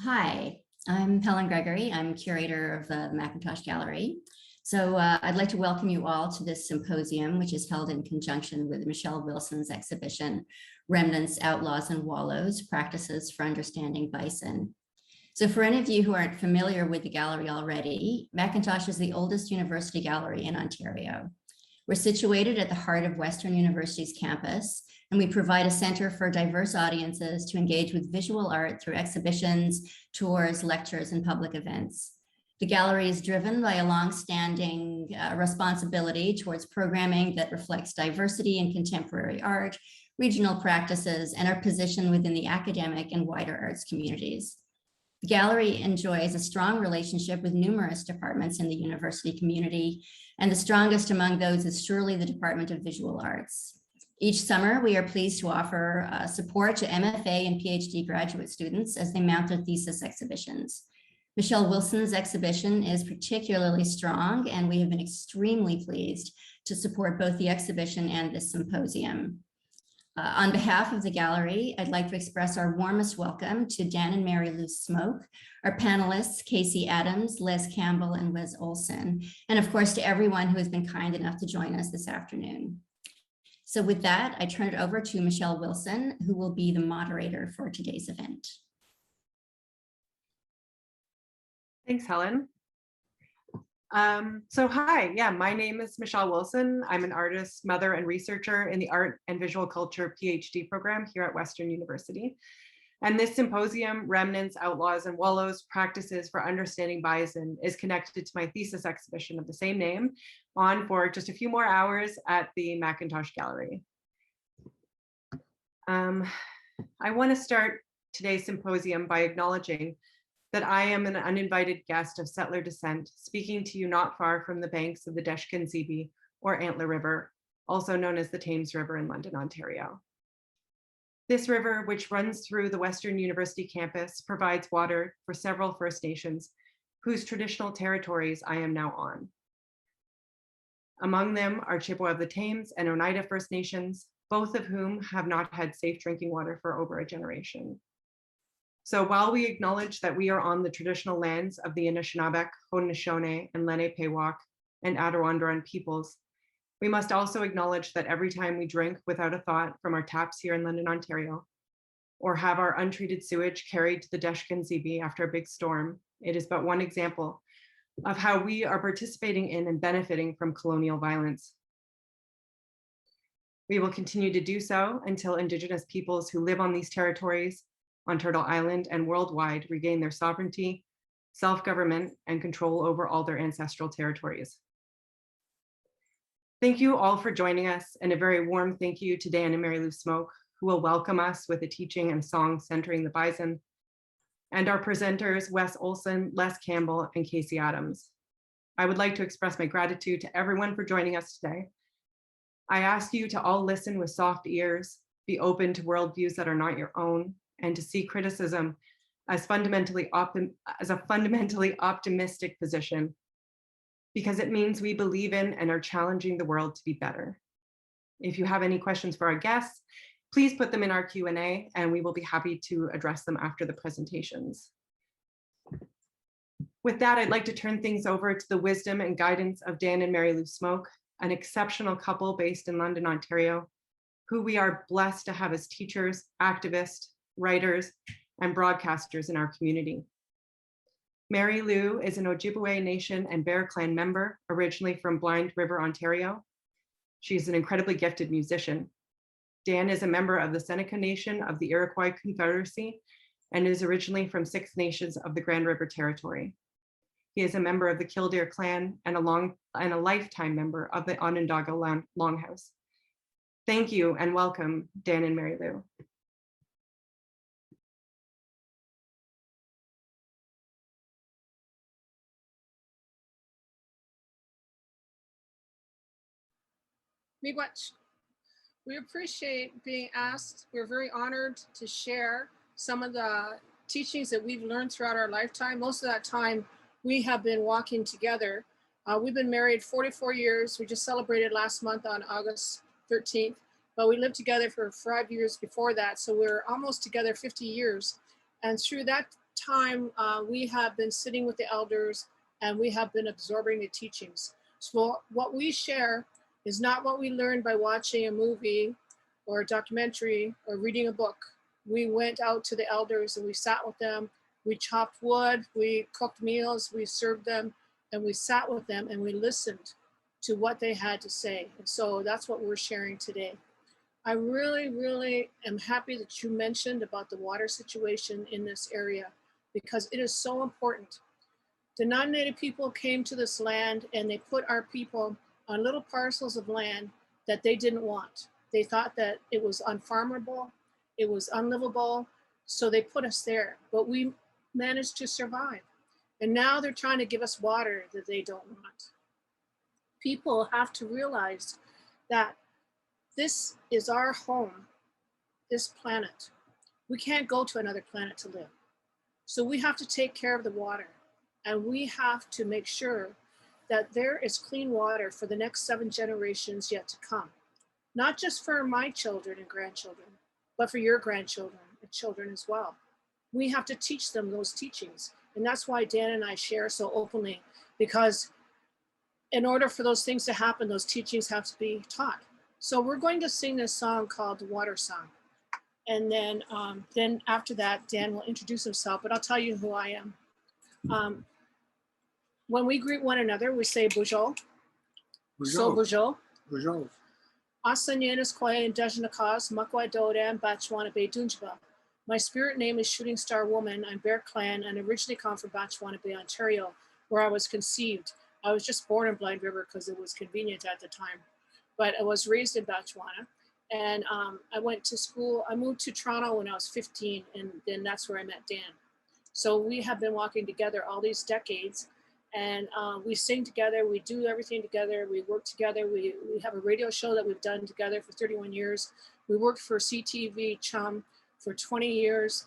Hi, I'm Helen Gregory. I'm curator of the McIntosh Gallery. So I'd like to welcome you all to this symposium, which is held in conjunction with Michelle Wilson's exhibition, Remnants, Outlaws, and Wallows, Practices for Understanding Bison. So for any of you who aren't familiar with the gallery already, McIntosh is the oldest university gallery in Ontario. We're situated at the heart of Western University's campus, and we provide a center for diverse audiences to engage with visual art through exhibitions, tours, lectures, and public events. The gallery is driven by a long-standing responsibility towards programming that reflects diversity in contemporary art, regional practices, and our position within the academic and wider arts communities. The gallery enjoys a strong relationship with numerous departments in the university community, and the strongest among those is surely the Department of Visual Arts. Each summer, we are pleased to offer support to MFA and Ph.D. graduate students as they mount their thesis exhibitions. Michelle Wilson's exhibition is particularly strong, and we have been extremely pleased to support both the exhibition and this symposium. On behalf of the gallery, I'd like to express our warmest welcome to Dan and Mary Lou Smoke, our panelists, Casey Adams, Les Campbell, and Wes Olsen, and of course to everyone who has been kind enough to join us this afternoon. So with that, I turn it over to Michelle Wilson, who will be the moderator for today's event. Thanks, Helen. So hi, my name is Michelle Wilson. I'm an artist, mother, and researcher in the Art and Visual Culture PhD program here at Western University. And this symposium, Remnants, Outlaws, and Wallows, Practices for Understanding Bison, is connected to my thesis exhibition of the same name on for just a few more hours at the McIntosh Gallery. I want to start today's symposium by acknowledging that I am an uninvited guest of settler descent, speaking to you not far from the banks of the Deshkun-Zibi or Antler River, also known as the Thames River in London, Ontario. This river, which runs through the Western University campus, provides water for several First Nations whose traditional territories I am now on. Among them are Chippewa of the Thames and Oneida First Nations, both of whom have not had safe drinking water for over a generation. So while we acknowledge that we are on the traditional lands of the Anishinaabe, Haudenosaunee, and Lenape-Pewak, and Adirondran peoples, we must also acknowledge that every time we drink without a thought from our taps here in London, Ontario, or have our untreated sewage carried to the Deshkun-Zibi after a big storm, it is but one example of how we are participating in and benefiting from colonial violence. We will continue to do so until Indigenous peoples who live on these territories on Turtle Island and worldwide regain their sovereignty, self-government, and control over all their ancestral territories. Thank you all for joining us, and a very warm thank you to Dan and Mary Lou Smoke, who will welcome us with a teaching and song centering the bison, and our presenters, Wes Olsen, Les Campbell, and Casey Adams. I would like to express my gratitude to everyone for joining us today. I ask you to all listen with soft ears, be open to worldviews that are not your own, and to see criticism as a fundamentally optimistic position, because it means we believe in and are challenging the world to be better. If you have any questions for our guests, please put them in our Q&A, and we will be happy to address them after the presentations. With that, I'd like to turn things over to the wisdom and guidance of Dan and Mary Lou Smoke, an exceptional couple based in London, Ontario, who we are blessed to have as teachers, activists, writers, and broadcasters in our community. Mary Lou is an Ojibwe Nation and Bear Clan member, originally from Blind River, Ontario. She's an incredibly gifted musician. Dan is a member of the Seneca Nation of the Iroquois Confederacy and is originally from Six Nations of the Grand River Territory. He is a member of the Killdeer Clan and a lifetime member of the Onondaga Longhouse. Thank you and welcome, Dan and Mary Lou. Miigwech. We appreciate being asked. We're very honored to share some of the teachings that we've learned throughout our lifetime. Most of that time we have been walking together. We've been married 44 years. We just celebrated last month on August 13th, but we lived together for 5 years before that. So we're almost together 50 years. And through that time, we have been sitting with the elders and we have been absorbing the teachings. So what we share is not what we learned by watching a movie or a documentary or reading a book. We went out to the elders and we sat with them. We chopped wood, we cooked meals, we served them, and we sat with them and we listened to what they had to say. And so that's what we're sharing today. I really, really am happy that you mentioned about the water situation in this area, because it is so important. The non-native people came to this land and they put our people on little parcels of land that they didn't want. They thought that it was unfarmable, it was unlivable, so they put us there, but we managed to survive. And now they're trying to give us water that they don't want. People have to realize that this is our home, this planet. We can't go to another planet to live. So we have to take care of the water, and we have to make sure that there is clean water for the next 7 generations yet to come. Not just for my children and grandchildren, but for your grandchildren and children as well. We have to teach them those teachings. And that's why Dan and I share so openly, because in order for those things to happen, those teachings have to be taught. So we're going to sing this song called The Water Song. And then after that, Dan will introduce himself, but I'll tell you who I am. When we greet one another, we say bonjour. So bonjour. Bonjour. Asanyanas Koya and Dajanakas, Makwa Dodan, Batchwanabe Dunjaba. My spirit name is Shooting Star Woman. I'm Bear Clan and originally come from Batchwanabe, Ontario, where I was conceived. I was just born in Blind River because it was convenient at the time, but I was raised in Batchwana. And I went to school. I moved to Toronto when I was 15, and then that's where I met Dan. So we have been walking together all these decades, and we sing together, we do everything together, we work together, we have a radio show that we've done together for 31 years. We worked for CTV Chum for 20 years.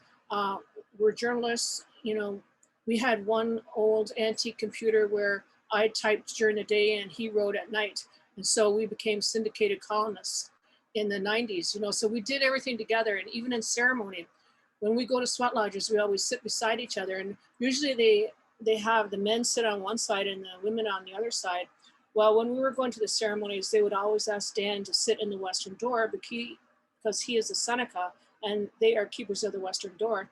We're journalists. You know, we had one old antique computer where I typed during the day and he wrote at night. And so we became syndicated columnists in the 90s, you know, so we did everything together. And even in ceremony, when we go to sweat lodges, we always sit beside each other. And usually they have the men sit on one side and the women on the other side. Well, when we were going to the ceremonies, they would always ask Dan to sit in the western door because he is a Seneca and they are keepers of the western door.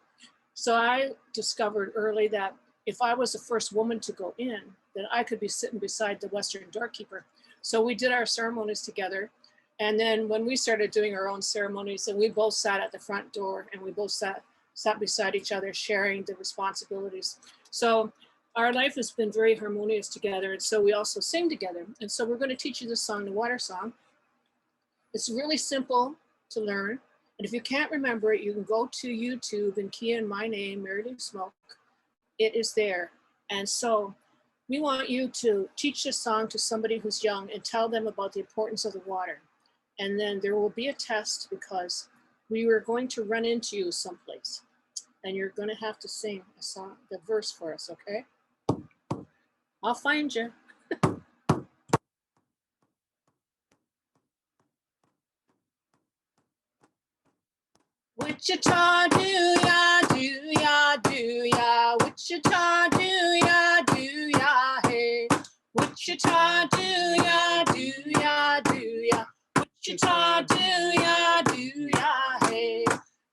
So I discovered early that if I was the first woman to go in, then I could be sitting beside the western doorkeeper. So we did our ceremonies together. And then when we started doing our own ceremonies, and we both sat at the front door and we both sat beside each other, sharing the responsibilities. So our life has been very harmonious together. And so we also sing together. And so we're going to teach you this song, the Water Song. It's really simple to learn. And if you can't remember it, you can go to YouTube and key in my name, Mary Lou Smoke. It is there. And so we want you to teach this song to somebody who's young and tell them about the importance of the water. And then there will be a test because we are going to run into you someplace. And you're going to have to sing a song, the verse for us, okay? I'll find you. Wichita do ya, Wichita do ya, hey. Wichita do ya, Wichita do ya, hey.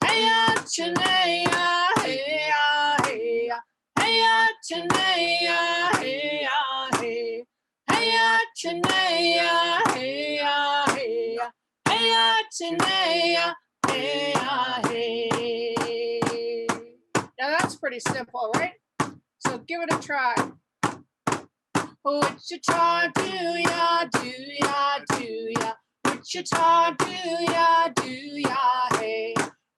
Hey ya, Chinaya, hey ya, hey ya. Hey ya, Chinaya, hey ya, hey. Hey ya, Chinaya, hey ya, hey ya. Hey ya, Chinaya. Hey, hey. Now that's pretty simple, right? So give it a try. Wichita do ya, Wichita do ya, hey.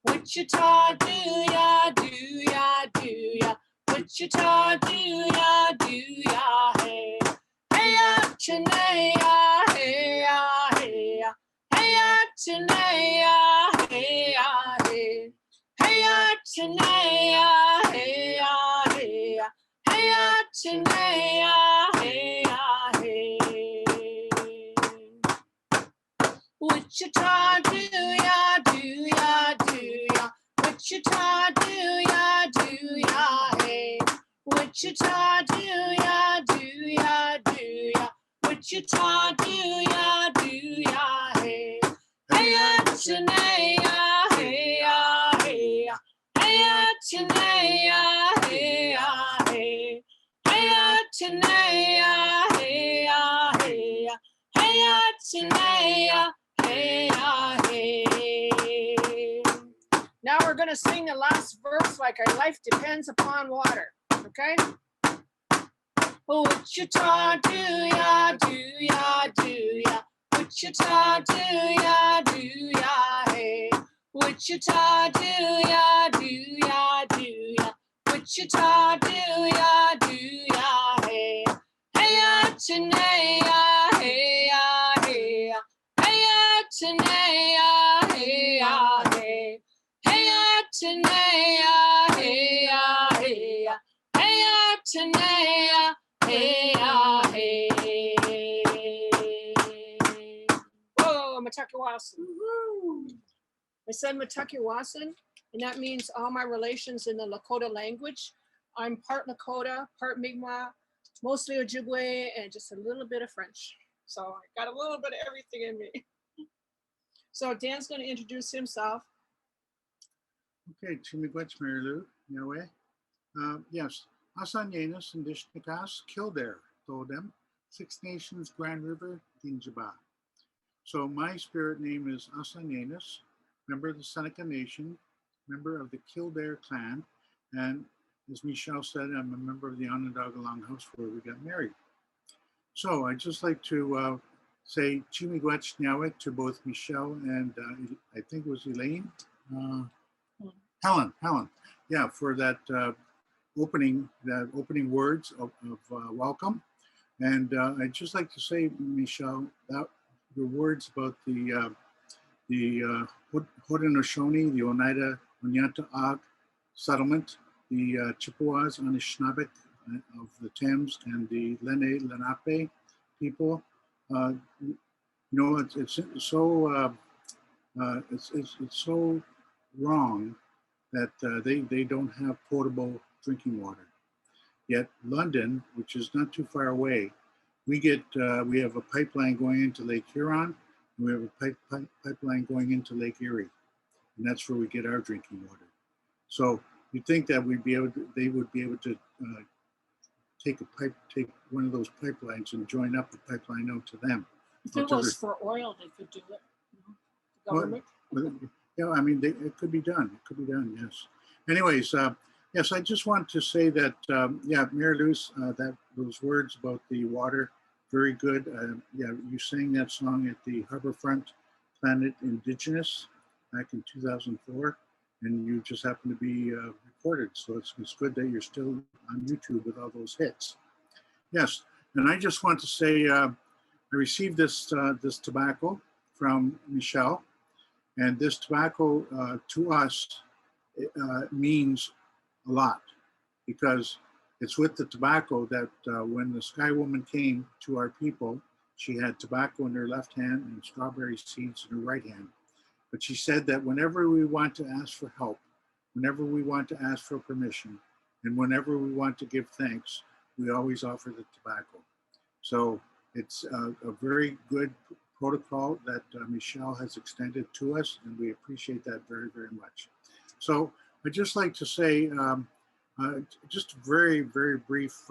Wichita do ya, Wichita do ya, hey. Hey ya, Chinaya, hey ya, hey ya. Hey ya, Chinaya, hey ya, hey. Hey ya, Chinaya, hey ya, hey ya. Hey ya, Chinaya, hey ya, hey. Wichita do ya, Wichita do ya, Wichita, do ya, do ya, do ya. Wichita, do ya, do ya, hey. Hey, Nêhiyaw, hey, hey. Hey, Nêhiyaw, hey, hey. Hey, Nêhiyaw, hey, hey. Hey, Nêhiyaw, hey, hey. Now we're going to sing the last verse like our life depends upon water. Okay? Wichita, do ya, do ya, do ya. Wichita, do ya, do ya, hey. Wichita, do ya, do ya, do ya. Wichita, do ya, do ya, hey. Hey, Nêhiyaw, hey, hey. Hey, Nêhiyaw, hey, hey. Hey, Nêhiyaw, hey, hey. Hey, Nêhiyaw, hey, hey. Whoa, Matakiwasan. I said Matakiwasan, and that means all my relations in the Lakota language. I'm part Lakota, part Mi'kmaq, mostly Ojibwe, and just a little bit of French. So I got a little bit of everything in me. So Dan's going to introduce himself. Okay, Chimigwech Marilu, Yahweh. Yes, Asanyanas and Dishnakas, Kildare, told them, Six Nations, Grand River, Dinjaba. So my spirit name is Asanyanas, member of the Seneca Nation, member of the Kildare clan, and as Michelle said, I'm a member of the Onondaga Longhouse where we got married. So I'd just like to say Chimigwech Nyawek to both Michelle and I think it was Elaine. Helen, yeah, for that opening words of welcome. And I'd just like to say, Michelle, that your words about the Haudenosaunee, the Oneida Oneonta settlement, the Chippewas, Anishinaabe of the Thames, and the Lenape people. You know, it's so wrong that they don't have potable drinking water. Yet London, which is not too far away, we have a pipeline going into Lake Huron, and we have a pipeline going into Lake Erie, and that's where we get our drinking water. So you'd think that they would be able to take one of those pipelines and join up the pipeline out to them. If it was for oil, they could do it. The government. Well, yeah, I mean, it could be done. It could be done, yes. Anyways, yes, I just want to say that, yeah, Mary Louise, those words about the water, very good. Yeah, you sang that song at the Harborfront Planet Indigenous back in 2004, and you just happened to be recorded. So it's good that you're still on YouTube with all those hits. Yes, and I just want to say, I received this tobacco from Michelle. And this tobacco to us means a lot, because it's with the tobacco that when the Sky Woman came to our people, she had tobacco in her left hand and strawberry seeds in her right hand. But she said that whenever we want to ask for help, whenever we want to ask for permission, and whenever we want to give thanks, we always offer the tobacco. So it's a very good protocol that Michelle has extended to us, and we appreciate that very, very much. So I'd just like to say just a very, very brief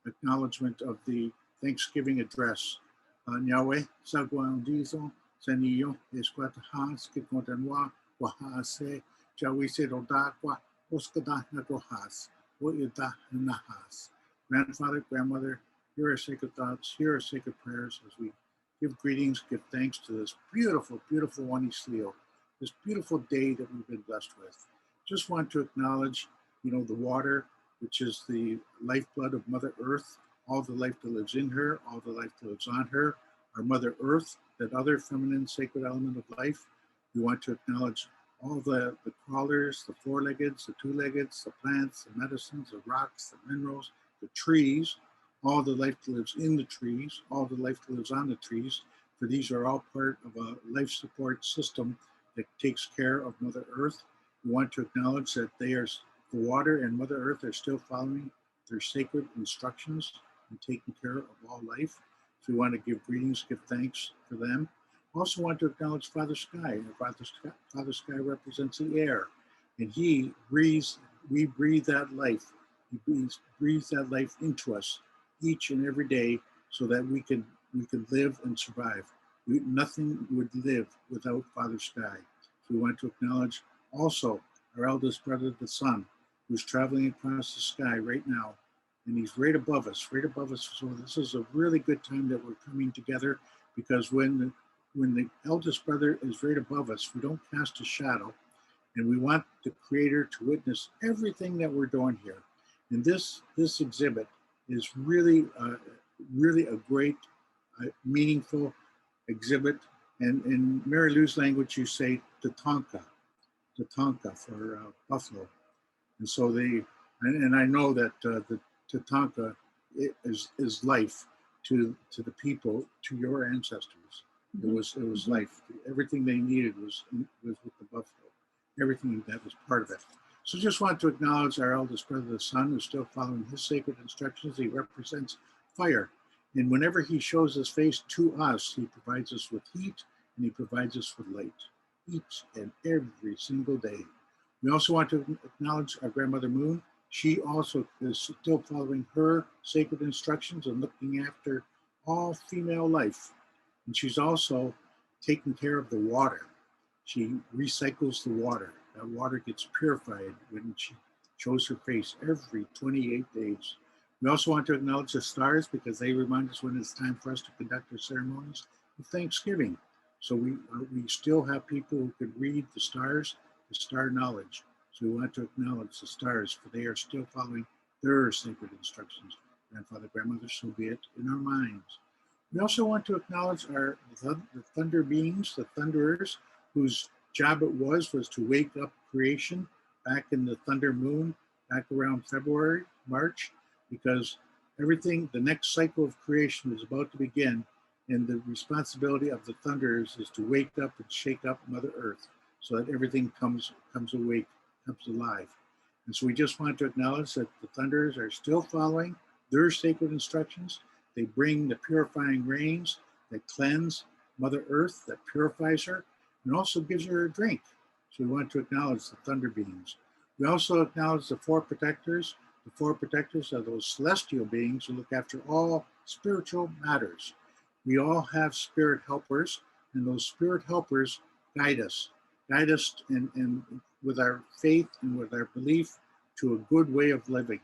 acknowledgement of the Thanksgiving address. Nêhiyaw, Sagwandizo, Saniyo, Esquatahas, Kikontanwa, Wahase, Jawise Rodakwa, Oskada Nagohas, Woyada Nahas. Grandfather, grandmother, here are sacred thoughts, here are sacred prayers as we give greetings, give thanks to this beautiful, beautiful Wanislio, this beautiful day that we've been blessed with. Just want to acknowledge, you know, the water, which is the lifeblood of Mother Earth, all the life that lives in her, all the life that lives on her, our Mother Earth, that other feminine sacred element of life. We want to acknowledge all the crawlers, the four-leggeds, the two-leggeds, the plants, the medicines, the rocks, the minerals, the trees, all the life that lives in the trees, all the life that lives on the trees, for these are all part of a life support system that takes care of Mother Earth. We want to acknowledge that the water and Mother Earth are still following their sacred instructions in taking care of all life. So we want to give greetings, give thanks for them. Also want to acknowledge Father Sky. Father Sky represents the air, and he breathes, we breathe that life. He breathes that life into us each and every day so that we can live and survive. Nothing would live without Father Sky. So we want to acknowledge also our eldest brother, the sun, who's traveling across the sky right now. And he's right above us, right above us. So this is a really good time that we're coming together, because when the eldest brother is right above us, we don't cast a shadow. And we want the Creator to witness everything that we're doing here. And this exhibit is really a great, meaningful exhibit. And in Mary Lou's language, you say Tatanka for buffalo. And so and I know that the Tatanka is life to the people, to your ancestors. It was life. Everything they needed was with the buffalo. Everything that was part of it. So just want to acknowledge our eldest brother, the sun, who's still following his sacred instructions. He represents fire. And whenever he shows his face to us, he provides us with heat and he provides us with light each and every single day. We also want to acknowledge our grandmother Moon. She also is still following her sacred instructions and looking after all female life. And she's also taking care of the water. She recycles the water. That water gets purified when she shows her face every 28 days. We also want to acknowledge the stars, because they remind us when it's time for us to conduct our ceremonies of Thanksgiving. So we still have people who could read the stars, the star knowledge. So we want to acknowledge the stars, for they are still following their sacred instructions. Grandfather, grandmother, so be it in our minds. We also want to acknowledge the thunder beings, the thunderers, whose job it was to wake up creation back in the thunder moon, back around February, March, because everything, the next cycle of creation is about to begin, and the responsibility of the thunderers is to wake up and shake up Mother Earth so that everything comes awake, comes alive. And so we just want to acknowledge that the thunderers are still following their sacred instructions. They bring the purifying rains that cleanse Mother Earth, that purifies her, and also gives her a drink. So we want to acknowledge the thunder beings. We also acknowledge the four protectors. The four protectors are those celestial beings who look after all spiritual matters. We all have spirit helpers, and those spirit helpers guide us in with our faith and with our belief to a good way of living.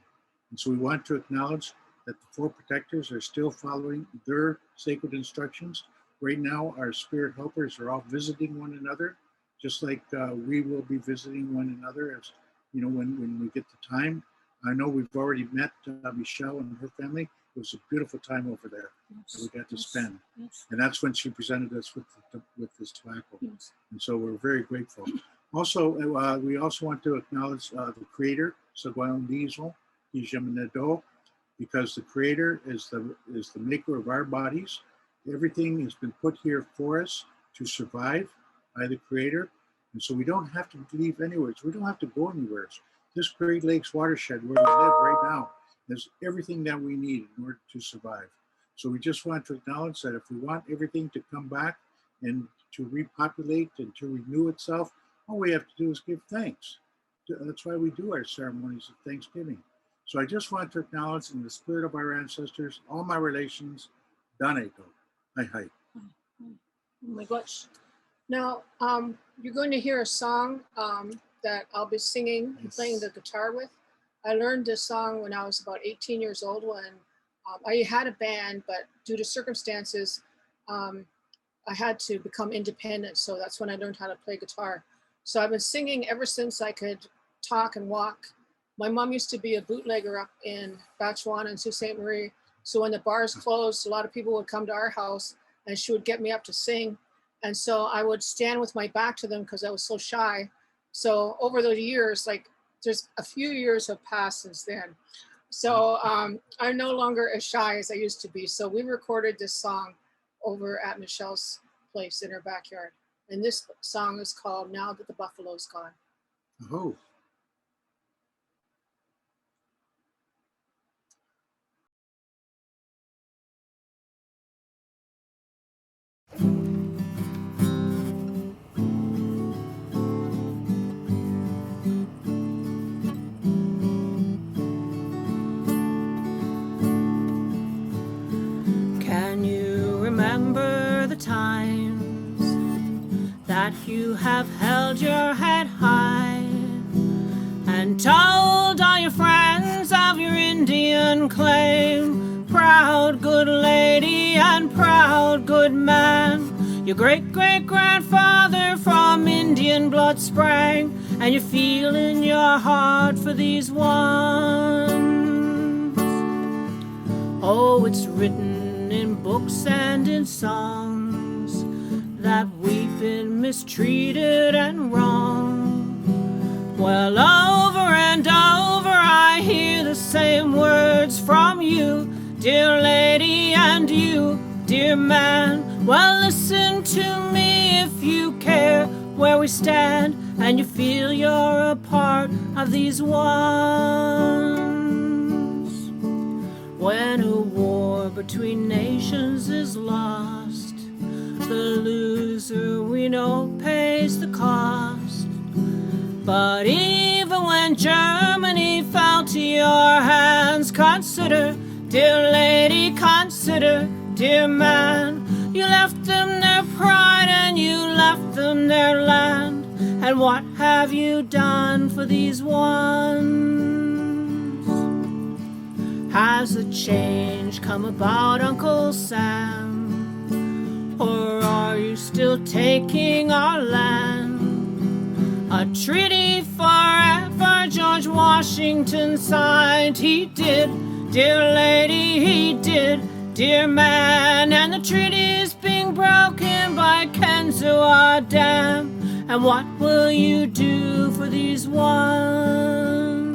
And so we want to acknowledge that the four protectors are still following their sacred instructions. Right now, our spirit helpers are all visiting one another, just like we will be visiting one another as, you know, when we get the time. I know we've already met Michelle and her family. It was a beautiful time over there that we got to spend. And that's when she presented us with this tobacco. And so we're very grateful. Also, we also want to acknowledge the Creator, Sagwayon Diesel, Nishnabe, because the Creator is the maker of our bodies. Everything has been put here for us to survive by the Creator. And so we don't have to leave anywhere. We don't have to go anywhere. This Great Lakes watershed where we live right now is everything that we need in order to survive. So we just want to acknowledge that if we want everything to come back and to repopulate and to renew itself, all we have to do is give thanks. That's why we do our ceremonies of Thanksgiving. So I just want to acknowledge in the spirit of our ancestors, all my relations, Daneko. Hi. Oh my gosh. Now, you're going to hear a song that I'll be singing and playing the guitar with. I learned this song when I was about 18 years old when I had a band, but due to circumstances, I had to become independent. So that's when I learned how to play guitar. So I've been singing ever since I could talk and walk. My mom used to be a bootlegger up in Batchewana and Sault Ste. Marie. So when the bars closed, a lot of people would come to our house and she would get me up to sing. And so I would stand with my back to them because I was so shy. So over the years, like there's a few years have passed since then. So I'm no longer as shy as I used to be. So we recorded this song over at Michelle's place in her backyard. And this song is called Now That the Buffalo's Gone. Oh. Can you remember the times that you have held your head high and told all your friends of your Indian claim? Proud good lady and proud good man, your great-great-grandfather from Indian blood sprang, and you feel in your heart for these ones. Oh, it's written in books and in songs that we've been mistreated and wrong. Well, over and over I hear the same words from you, dear lady, and you, dear man. Well, listen to me if you care where we stand, and you feel you're a part of these ones. When a war between nations is lost, the loser we know pays the cost. But even when Germany fell to your hands, consider, dear lady, consider, dear man, you left them their pride and you left them their land. And what have you done for these ones? Has a change come about, Uncle Sam? Or are you still taking our land? A treaty forever George Washington signed. He did, dear lady, he did, dear man. And the treaty is being broken by Kenzoa Dam. And what will you do for these ones?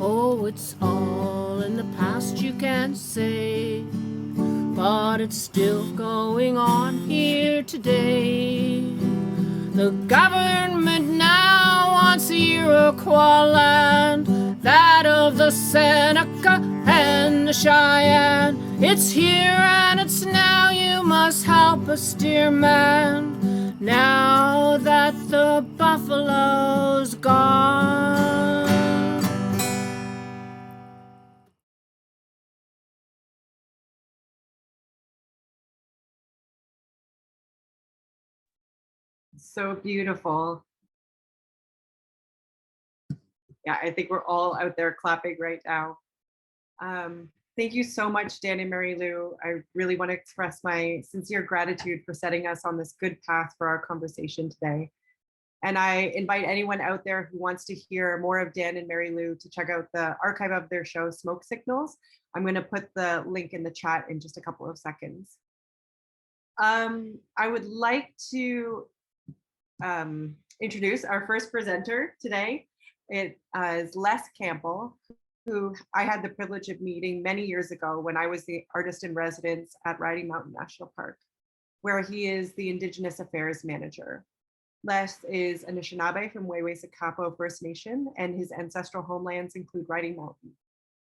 Oh, it's all in the past, you can say, but it's still going on here today. The government now wants the Iroquois land, that of the Seneca and the Cheyenne. It's here and it's now, you must help us, dear man, now that the buffalo's gone. So beautiful. Yeah, I think we're all out there clapping right now. Thank you so much, Dan and Mary Lou. I really want to express my sincere gratitude for setting us on this good path for our conversation today. And I invite anyone out there who wants to hear more of Dan and Mary Lou to check out the archive of their show, Smoke Signals. I'm going to put the link in the chat in just a couple of seconds. I would like to introduce our first presenter today. It is Les Campbell, who I had the privilege of meeting many years ago when I was the artist in residence at Riding Mountain National Park, where he is the Indigenous Affairs Manager. Les is Anishinaabe from Wew'suwet'en First Nation, and his ancestral homelands include Riding Mountain.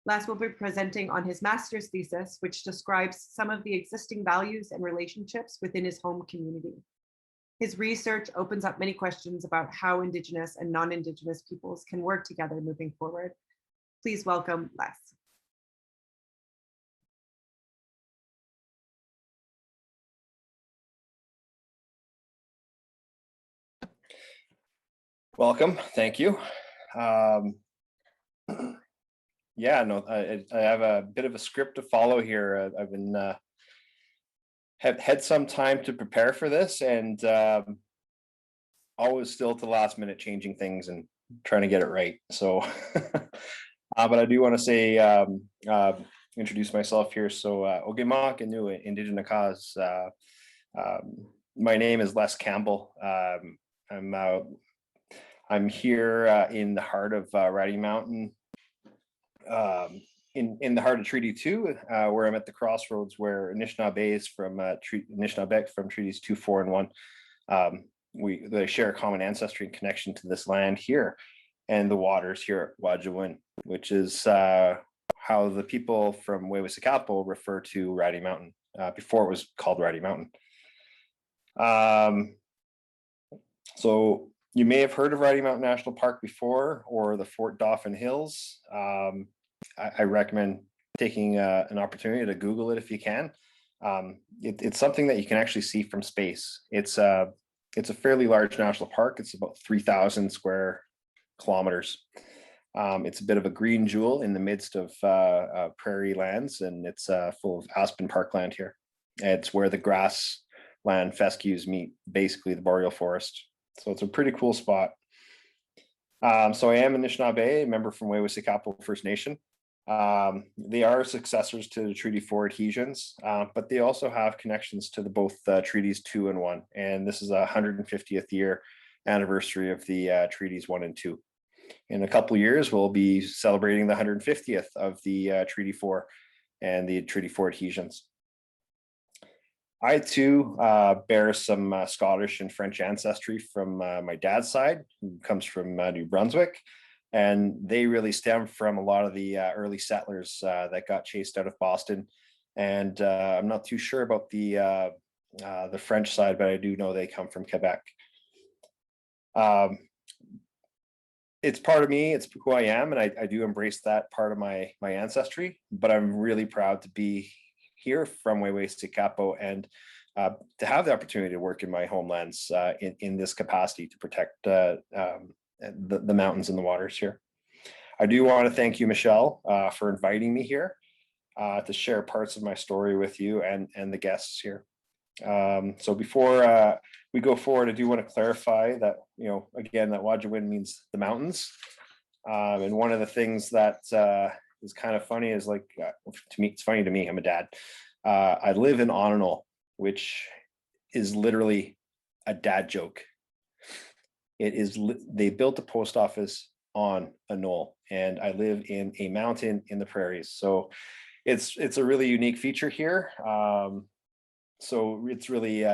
Les will be presenting on his master's thesis, which describes some of the existing values and relationships within his home community. His research opens up many questions about how Indigenous and non-Indigenous peoples can work together moving forward. Please welcome Les. Welcome, thank you. Yeah, no, I have a bit of a script to follow here. I've been have had some time to prepare for this, and always still to the last minute changing things and trying to get it right. So, but I do want to say, introduce myself here. So, Ogimak and New Indigenous. My name is Les Campbell. I'm here in the heart of Riding Mountain, in the heart of Treaty 2, where I'm at the crossroads where Nishnabe is from Nishnabe from Treaties 2, 4, and 1. They share a common ancestry and connection to this land here and the waters here at Wajawin, which is how the people from Wew'suwet'en refer to Riding Mountain. before it was called Riding Mountain. So you may have heard of Riding Mountain National Park before, or the Fort Dauphin Hills. I recommend taking an opportunity to Google it if you can. It's something that you can actually see from space. It's a fairly large national park. It's about 3,000 square kilometers. It's a bit of a green jewel in the midst of prairie lands, and it's full of aspen parkland here. It's where the grassland fescues meet basically the boreal forest. So it's a pretty cool spot. So I am a Nishnabe, a member from Wew'suwet'en First Nation. They are successors to the Treaty 4 adhesions, but they also have connections to both Treaties 2 and 1. And this is a 150th year anniversary of the Treaties 1 and 2. In a couple of years, we'll be celebrating the 150th of the Treaty 4 and the Treaty 4 adhesions. I too bear some Scottish and French ancestry from my dad's side, who comes from New Brunswick. And they really stem from a lot of the early settlers that got chased out of Boston. And I'm not too sure about the French side, but I do know they come from Quebec. It's part of me, it's who I am, and I do embrace that part of my ancestry, but I'm really proud to be here from Wew'suwet'en and to have the opportunity to work in my homelands in this capacity to protect the mountains and the waters here. I do want to thank you, Michelle, for inviting me here to share parts of my story with you and the guests here. So before we go forward, I do want to clarify that, again, that Wajawin means the mountains. And one of the things that is kind of funny is to me, it's funny to me, I'm a dad. I live in Onanol, which is literally a dad joke. It is, they built a post office on a knoll, and I live in a mountain in the prairies. So it's a really unique feature here. So it's really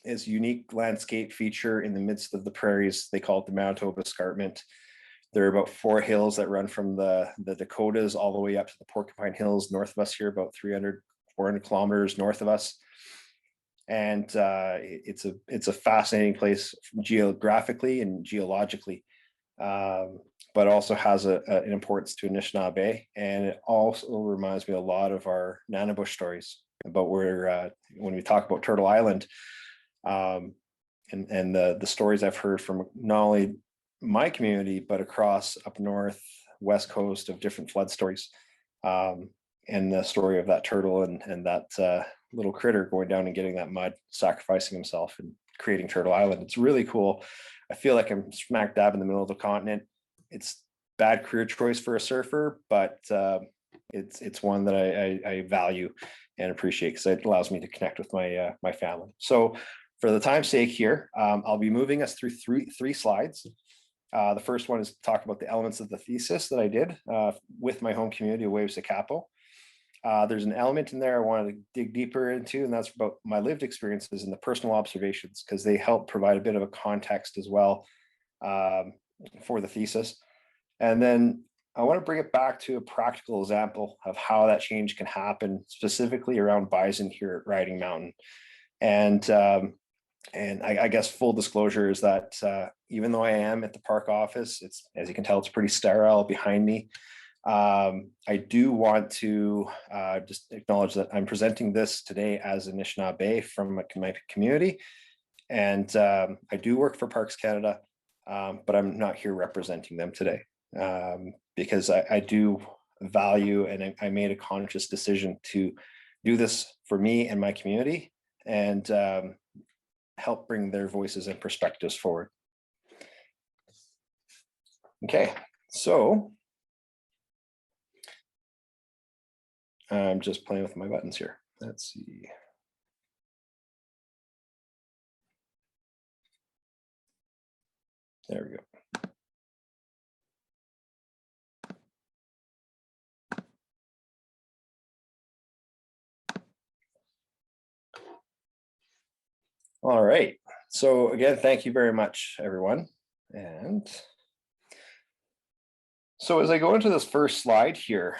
it's a unique landscape feature in the midst of the prairies. They call it the Manitoba Escarpment. There are about 4 hills that run from the Dakotas all the way up to the Porcupine Hills north of us here, about 300, 400 kilometers north of us. And it's a fascinating place geographically and geologically, but also has an importance to Nishnabe. And it also reminds me a lot of our Nanabush stories about where, when we talk about Turtle Island, and the stories I've heard from not only my community, but across up north, west coast, of different flood stories, and the story of that turtle and that little critter going down and getting that mud, sacrificing himself and creating Turtle Island. It's really cool. I feel like I'm smack dab in the middle of the continent. It's bad career choice for a surfer, but it's one that I value and appreciate because it allows me to connect with my family. So for the time's sake here, I'll be moving us through three slides. The first one is to talk about the elements of the thesis that I did with my home community of Wew'suwet'en. There's an element in there I wanted to dig deeper into, and that's about my lived experiences and the personal observations, because they help provide a bit of a context as well for the thesis. And then I want to bring it back to a practical example of how that change can happen, specifically around bison here at Riding Mountain. And I guess full disclosure is that even though I am at the park office, it's, as you can tell, it's pretty sterile behind me. I do want to just acknowledge that I'm presenting this today as a Nishnabe from my community. And I do work for Parks Canada, but I'm not here representing them today because I do value, and I made a conscious decision to do this for me and my community and help bring their voices and perspectives forward. Okay, so I'm just playing with my buttons here. Let's see. There we go. All right. So again, thank you very much, everyone. And so as I go into this first slide here,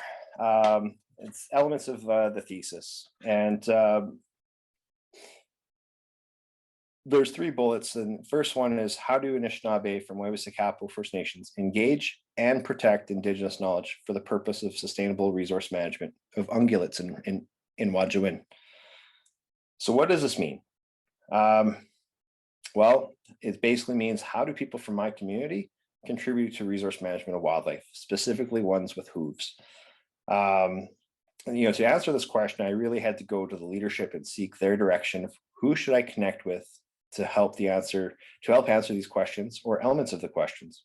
it's elements of the thesis. And there's 3 bullets. And the first one is, how do Anishinaabe from Wew'suwet'en First Nations engage and protect Indigenous knowledge for the purpose of sustainable resource management of ungulates in Wajawin? So what does this mean? Well, it basically means, how do people from my community contribute to resource management of wildlife, specifically ones with hooves? To answer this question, I really had to go to the leadership and seek their direction of who should I connect with to help answer these questions, or elements of the questions.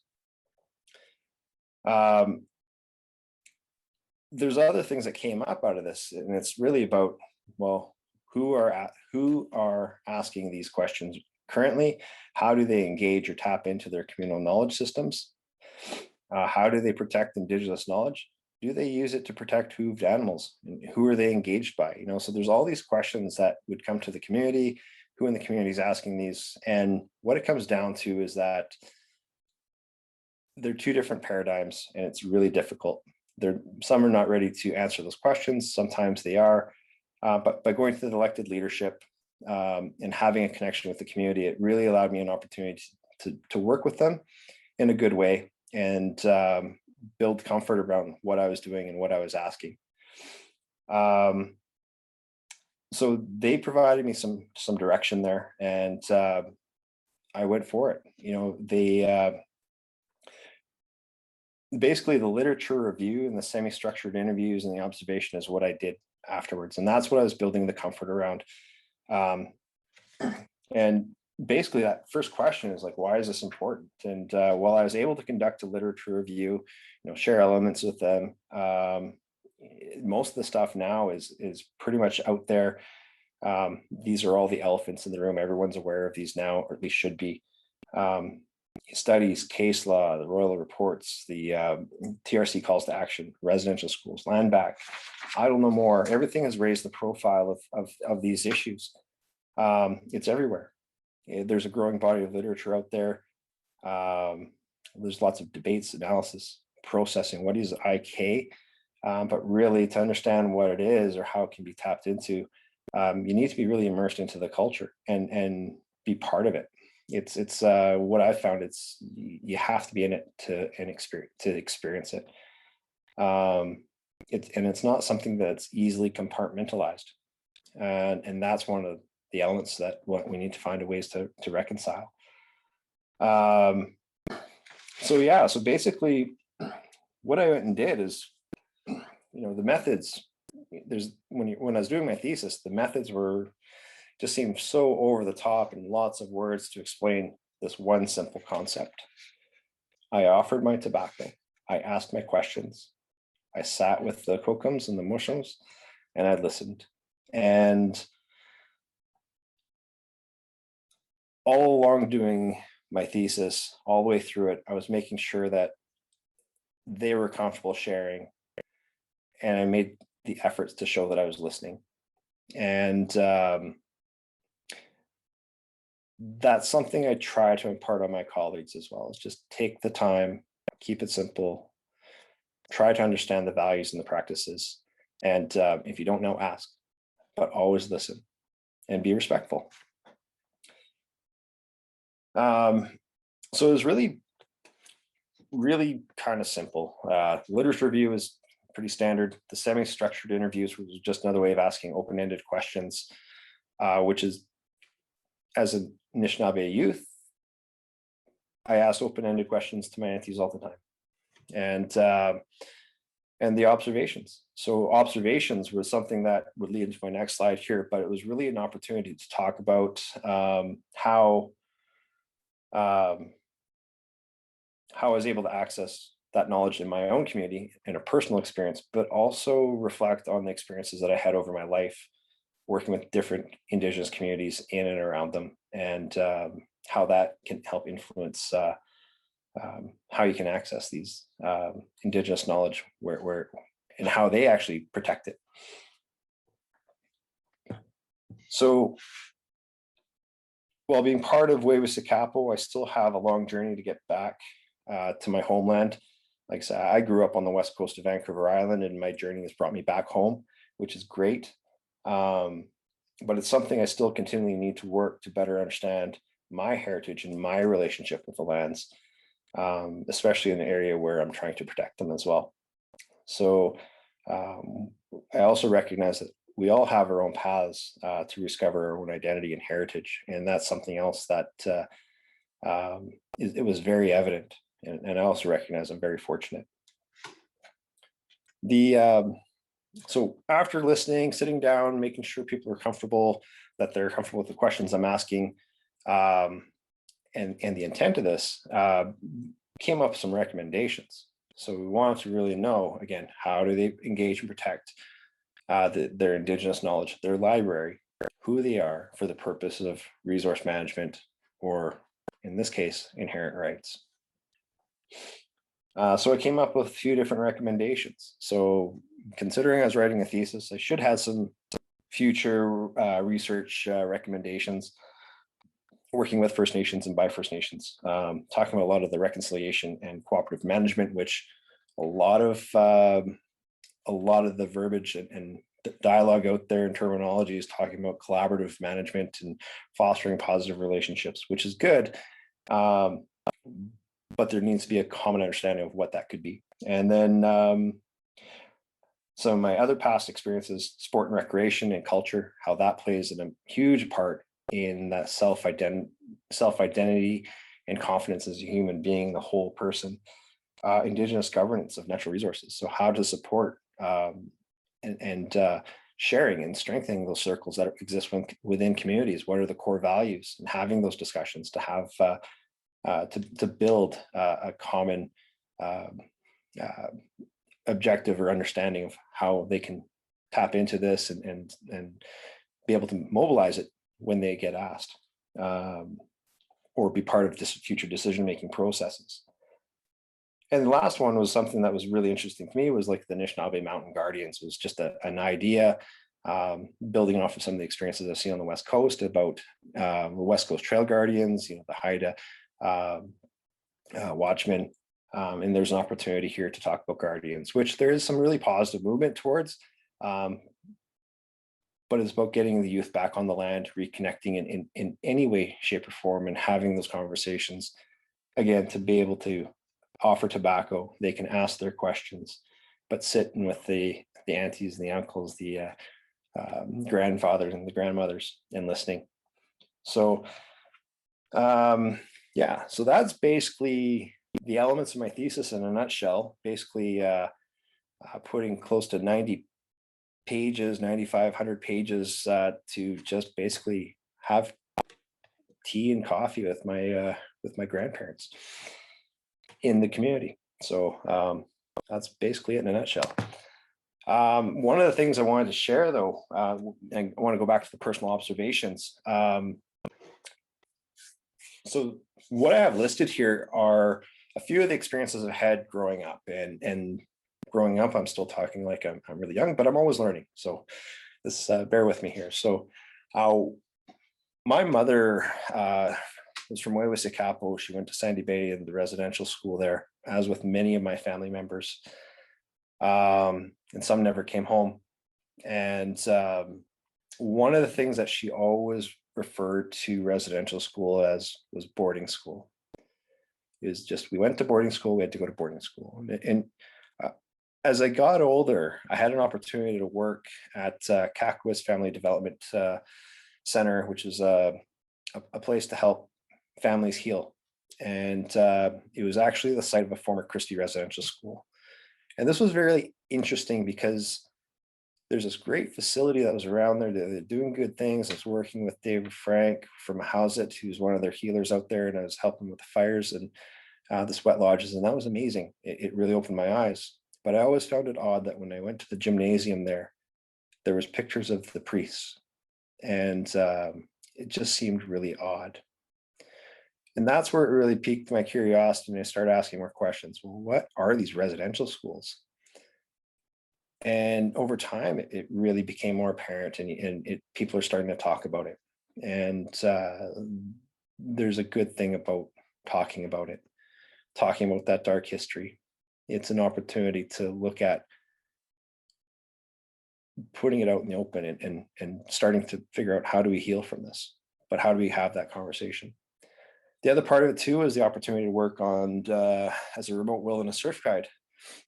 There's other things that came up out of this, and it's really about, well, who are asking these questions currently? How do they engage or tap into their communal knowledge systems? How do they protect Indigenous knowledge? Do they use it to protect hooved animals? And who are they engaged by? So there's all these questions that would come to the community. Who in the community is asking these? And what it comes down to is that they're 2 different paradigms, and it's really difficult. Some are not ready to answer those questions. Sometimes they are. But by going through the elected leadership and having a connection with the community, it really allowed me an opportunity to work with them in a good way, and build comfort around what I was doing and what I was asking. So they provided me some direction there, and I went for it. They basically, the literature review and the semi-structured interviews and the observation is what I did afterwards, and that's what I was building the comfort around. And basically, that first question is like, why is this important? And while I was able to conduct a literature review, share elements with them, most of the stuff now is pretty much out there. These are all the elephants in the room. Everyone's aware of these now, or at least should be. Studies, case law, the royal reports, the TRC calls to action, residential schools, land back, idle no more. Everything has raised the profile of these issues. It's everywhere. There's a growing body of literature out there. There's lots of debates, analysis, processing. What is IK? But really, to understand what it is or how it can be tapped into, you need to be really immersed into the culture and be part of it. It's what I found. You have to be in it to experience it. It's not something that's easily compartmentalized, and that's one of the elements that what we need to find ways to reconcile. So basically, what I went and did is, the methods. When I was doing my thesis, the methods just seemed so over the top and lots of words to explain this one simple concept. I offered my tobacco. I asked my questions. I sat with the kokums and the mushums, and I listened. And all along doing my thesis, all the way through it, I was making sure that they were comfortable sharing, and I made the efforts to show that I was listening. And that's something I try to impart on my colleagues as well, is just take the time, keep it simple, try to understand the values and the practices. And if you don't know, ask, but always listen and be respectful. So it was really kind of simple. Literature review is pretty standard. The semi-structured interviews was just another way of asking open-ended questions, which is, as a Nishnabe youth, I asked open-ended questions to my aunties all the time. And the observations. So observations was something that would lead into my next slide here, but it was really an opportunity to talk about how I was able to access that knowledge in my own community in a personal experience, but also reflect on the experiences that I had over my life working with different Indigenous communities in and around them, and how that can help influence how you can access these Indigenous knowledge where and how they actually protect it. So while being part of Wew'suwet'en, I still have a long journey to get back to my homeland. like I said, I grew up on the west coast of Vancouver Island, and my journey has brought me back home, which is great. But it's something I still continually need to work to better understand my heritage and my relationship with the lands, especially in the area where I'm trying to protect them as well. So I also recognize that we all have our own paths to discover our own identity and heritage. And that's something else that it was very evident. And I also recognize I'm very fortunate. So after listening, sitting down, making sure people are comfortable, that they're comfortable with the questions I'm asking, and the intent of this, came up with some recommendations. So we wanted to really know, again, how do they engage and protect their Indigenous knowledge, their library, who they are for the purpose of resource management, or in this case, inherent rights. So I came up with a few different recommendations. So considering I was writing a thesis, I should have some future research recommendations, working with First Nations and by First Nations, talking about a lot of the reconciliation and cooperative management, which a lot of the verbiage and dialogue out there and terminology is talking about collaborative management and fostering positive relationships, which is good. But there needs to be a common understanding of what that could be. And then some of my other past experiences, sport and recreation and culture, how that plays a huge part in that self-identity and confidence as a human being, the whole person. Indigenous governance of natural resources. So how to support and sharing and strengthening those circles that exist within communities. What are the core values, and having those discussions to have to build a common objective or understanding of how they can tap into this and be able to mobilize it when they get asked, or be part of future decision-making processes. And the last one was something that was really interesting to me, was like the Nishnabe Mountain Guardians. Was just an idea, building off of some of the experiences I've seen on the West Coast about the West Coast Trail Guardians, the Haida Watchmen. And there's an opportunity here to talk about Guardians, which there is some really positive movement towards. But it's about getting the youth back on the land, reconnecting in any way, shape, or form, and having those conversations, again, to be able to offer tobacco. They can ask their questions, but sitting with the aunties and the uncles, the grandfathers and the grandmothers, and listening. So yeah, so that's basically the elements of my thesis in a nutshell. Basically putting close to 90 pages, 9,500 pages to just basically have tea and coffee with my grandparents in the community. So that's basically it in a nutshell. One of the things I wanted to share, though, and I want to go back to the personal observations. So what I have listed here are a few of the experiences I've had growing up, and growing up, I'm still talking like I'm really young, but I'm always learning. So this, bear with me here. So my mother was from Wewissekapo. She went to Sandy Bay and the residential school there, as with many of my family members. And some never came home. And one of the things that she always referred to residential school as was boarding school. Is just, we went to boarding school, we had to go to boarding school. And as I got older, I had an opportunity to work at Kakwas Family Development Center, which is a place to help families heal. And it was actually the site of a former Christie residential school. And this was very interesting because there's this great facility that was around there. They're doing good things. I was working with David Frank from Howsett, who's one of their healers out there, and I was helping with the fires and the sweat lodges, and that was amazing. It really opened my eyes. But I always found it odd that when I went to the gymnasium there was pictures of the priests, and it just seemed really odd. And that's where it really piqued my curiosity, and I started asking more questions. Well, what are these residential schools? And over time, it really became more apparent, and people are starting to talk about it. And there's a good thing about talking about it, talking about that dark history, it's an opportunity to look at putting it out in the open and starting to figure out, how do we heal from this, but how do we have that conversation? The other part of it too is the opportunity to work on as a remote wilderness surf guide.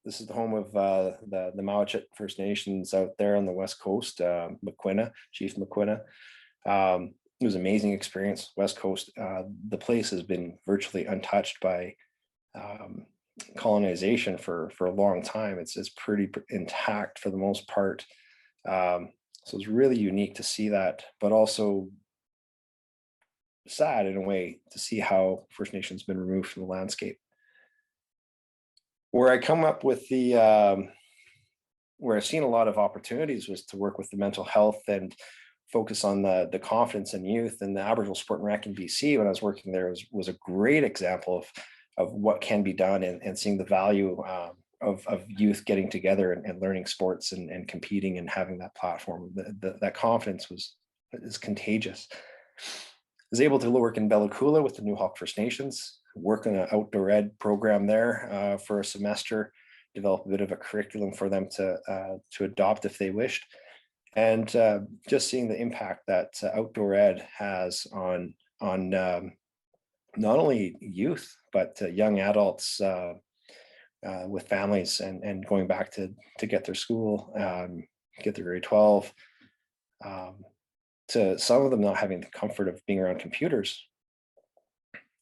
This is the home of the Mawachit First Nations out there on the West Coast, McQuina, Chief McQuina. It was an amazing experience, West Coast. The place has been virtually untouched by colonization for a long time. It's pretty intact for the most part. So it's really unique to see that, but also sad in a way to see how First Nations been removed from the landscape. Where I come up with the, where I've seen a lot of opportunities was to work with the mental health and focus on the confidence in youth, and the Aboriginal Sport and Rec in BC when I was working there was a great example of what can be done, and seeing the value of youth getting together and learning sports and competing and having that platform. That confidence is contagious. I was able to work in Bella Coola with the Nêhiyaw First Nations, work on an outdoor ed program there for a semester, develop a bit of a curriculum for them to adopt if they wished. And just seeing the impact that outdoor ed has on not only youth, but young adults with families and going back to get their school, get their grade 12, to some of them not having the comfort of being around computers.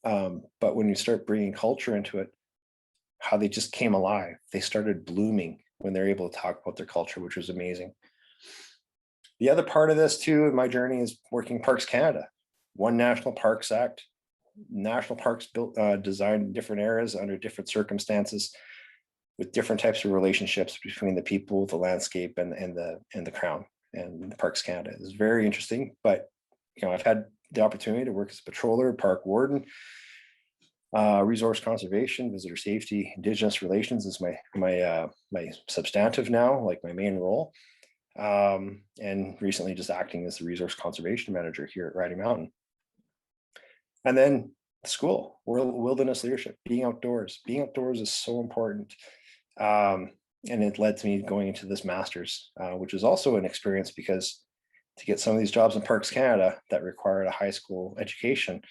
But when you start bringing culture into it, how they just came alive. They started blooming when they're able to talk about their culture, which was amazing. The other part of this too, in my journey, is working Parks Canada. One National Parks Act, national parks built, designed in different eras under different circumstances, with different types of relationships between the people, the landscape, and the Crown and the Parks Canada. It's very interesting, but I've had the opportunity to work as a patroller, park warden, resource conservation, visitor safety, Indigenous relations is my substantive now, like my main role. And recently just acting as the resource conservation manager here at Riding Mountain. And then school, wilderness leadership, being outdoors. Being outdoors is so important. And it led to me going into this master's, which is also an experience, because to get some of these jobs in Parks Canada that required a high school education,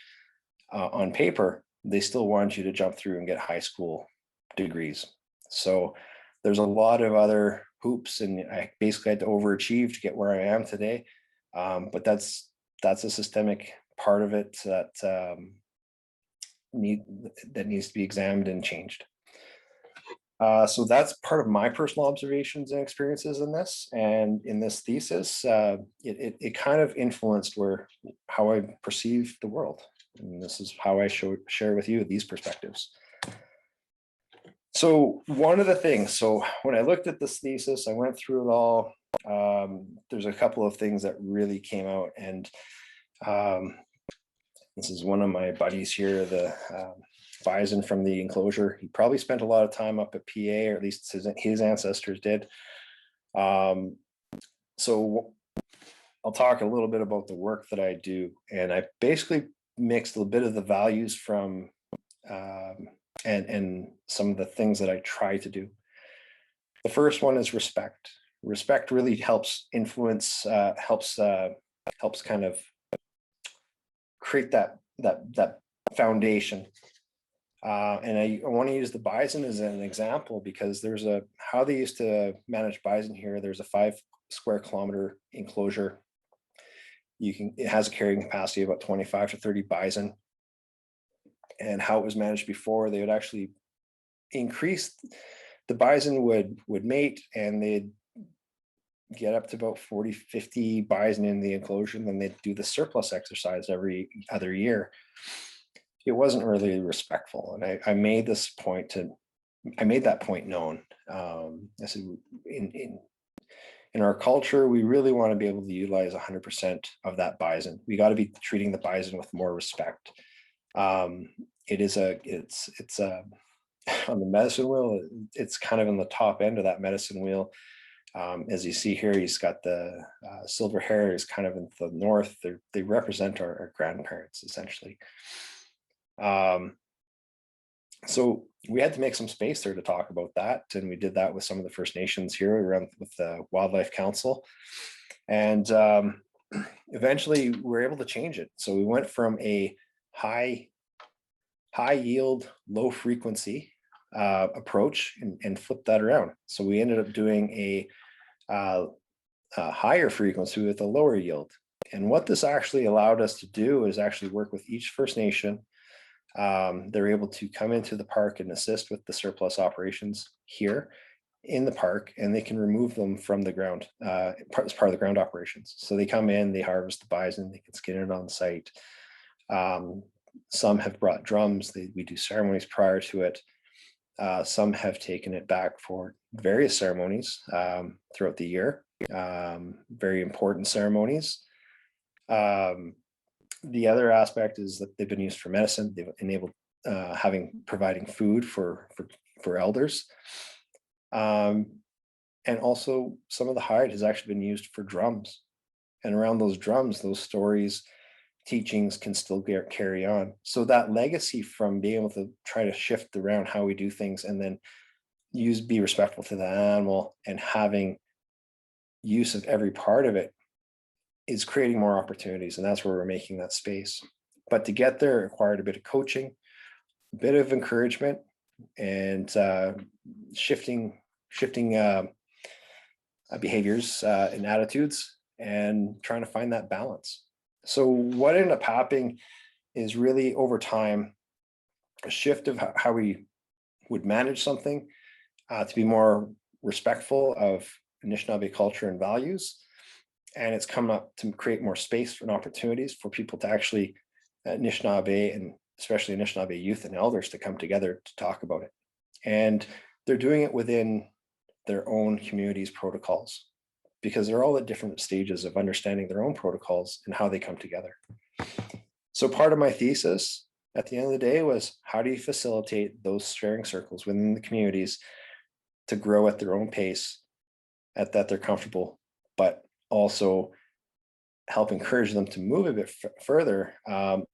on paper, they still want you to jump through and get high school degrees. So there's a lot of other hoops, and I basically had to overachieve to get where I am today. But that's a systemic part of it that needs to be examined and changed. So that's part of my personal observations and experiences in this. And in this thesis, it kind of influenced how I perceive the world. And this is how I share with you these perspectives. So one of the things, so when I looked at this thesis, I went through it all. There's a couple of things that really came out, and this is one of my buddies here, the Bison from the enclosure. He probably spent a lot of time up at PA, or at least his ancestors did. So I'll talk a little bit about the work that I do, and I basically mixed a little bit of the values from and some of the things that I try to do. The first one is respect. Respect really helps influence, helps kind of create that foundation. And I want to use the bison as an example, because there's how they used to manage bison here. There's a 5 square kilometer enclosure. It has a carrying capacity of about 25 to 30 bison. And how it was managed before, they would actually increase, the bison would mate, and they'd get up to about 40, 50 bison in the enclosure, and then they'd do the surplus exercise every other year. It wasn't really respectful. And I made that point known. I said, in our culture, we really want to be able to utilize 100% of that bison. We got to be treating the bison with more respect. It's on the medicine wheel, it's kind of in the top end of that medicine wheel. As you see here, he's got the silver hair, is kind of in the north. They represent our grandparents, essentially. So we had to make some space there to talk about that. And we did that with some of the First Nations here around with the Wildlife Council. And eventually we were able to change it. So we went from a high yield, low frequency approach and flipped that around. So we ended up doing a higher frequency with a lower yield. And what this actually allowed us to do is actually work with each First Nation. They're able to come into the park and assist with the surplus operations here in the park, and they can remove them from the ground as part of the ground operations. So they come in, they harvest the bison, they can skin it on site. Some have brought drums, we do ceremonies prior to it. Some have taken it back for various ceremonies throughout the year, very important ceremonies. The other aspect is that they've been used for medicine. They've enabled providing food for elders. And also some of the hide has actually been used for drums. And around those drums, those stories, teachings can still carry on. So that legacy from being able to try to shift around how we do things and then be respectful to the animal and having use of every part of it is creating more opportunities. And that's where we're making that space. But to get there, it required a bit of coaching, a bit of encouragement, and shifting behaviors and attitudes, and trying to find that balance. So what ended up happening is really over time, a shift of how we would manage something to be more respectful of Nishnabe culture and values. And it's come up to create more space and opportunities for people to actually, Nishnabe and especially Nishnabe youth and elders, to come together to talk about it. And they're doing it within their own community's protocols, because they're all at different stages of understanding their own protocols and how they come together. So part of my thesis at the end of the day was, how do you facilitate those sharing circles within the communities to grow at their own pace, at that they're comfortable, but also help encourage them to move a bit further and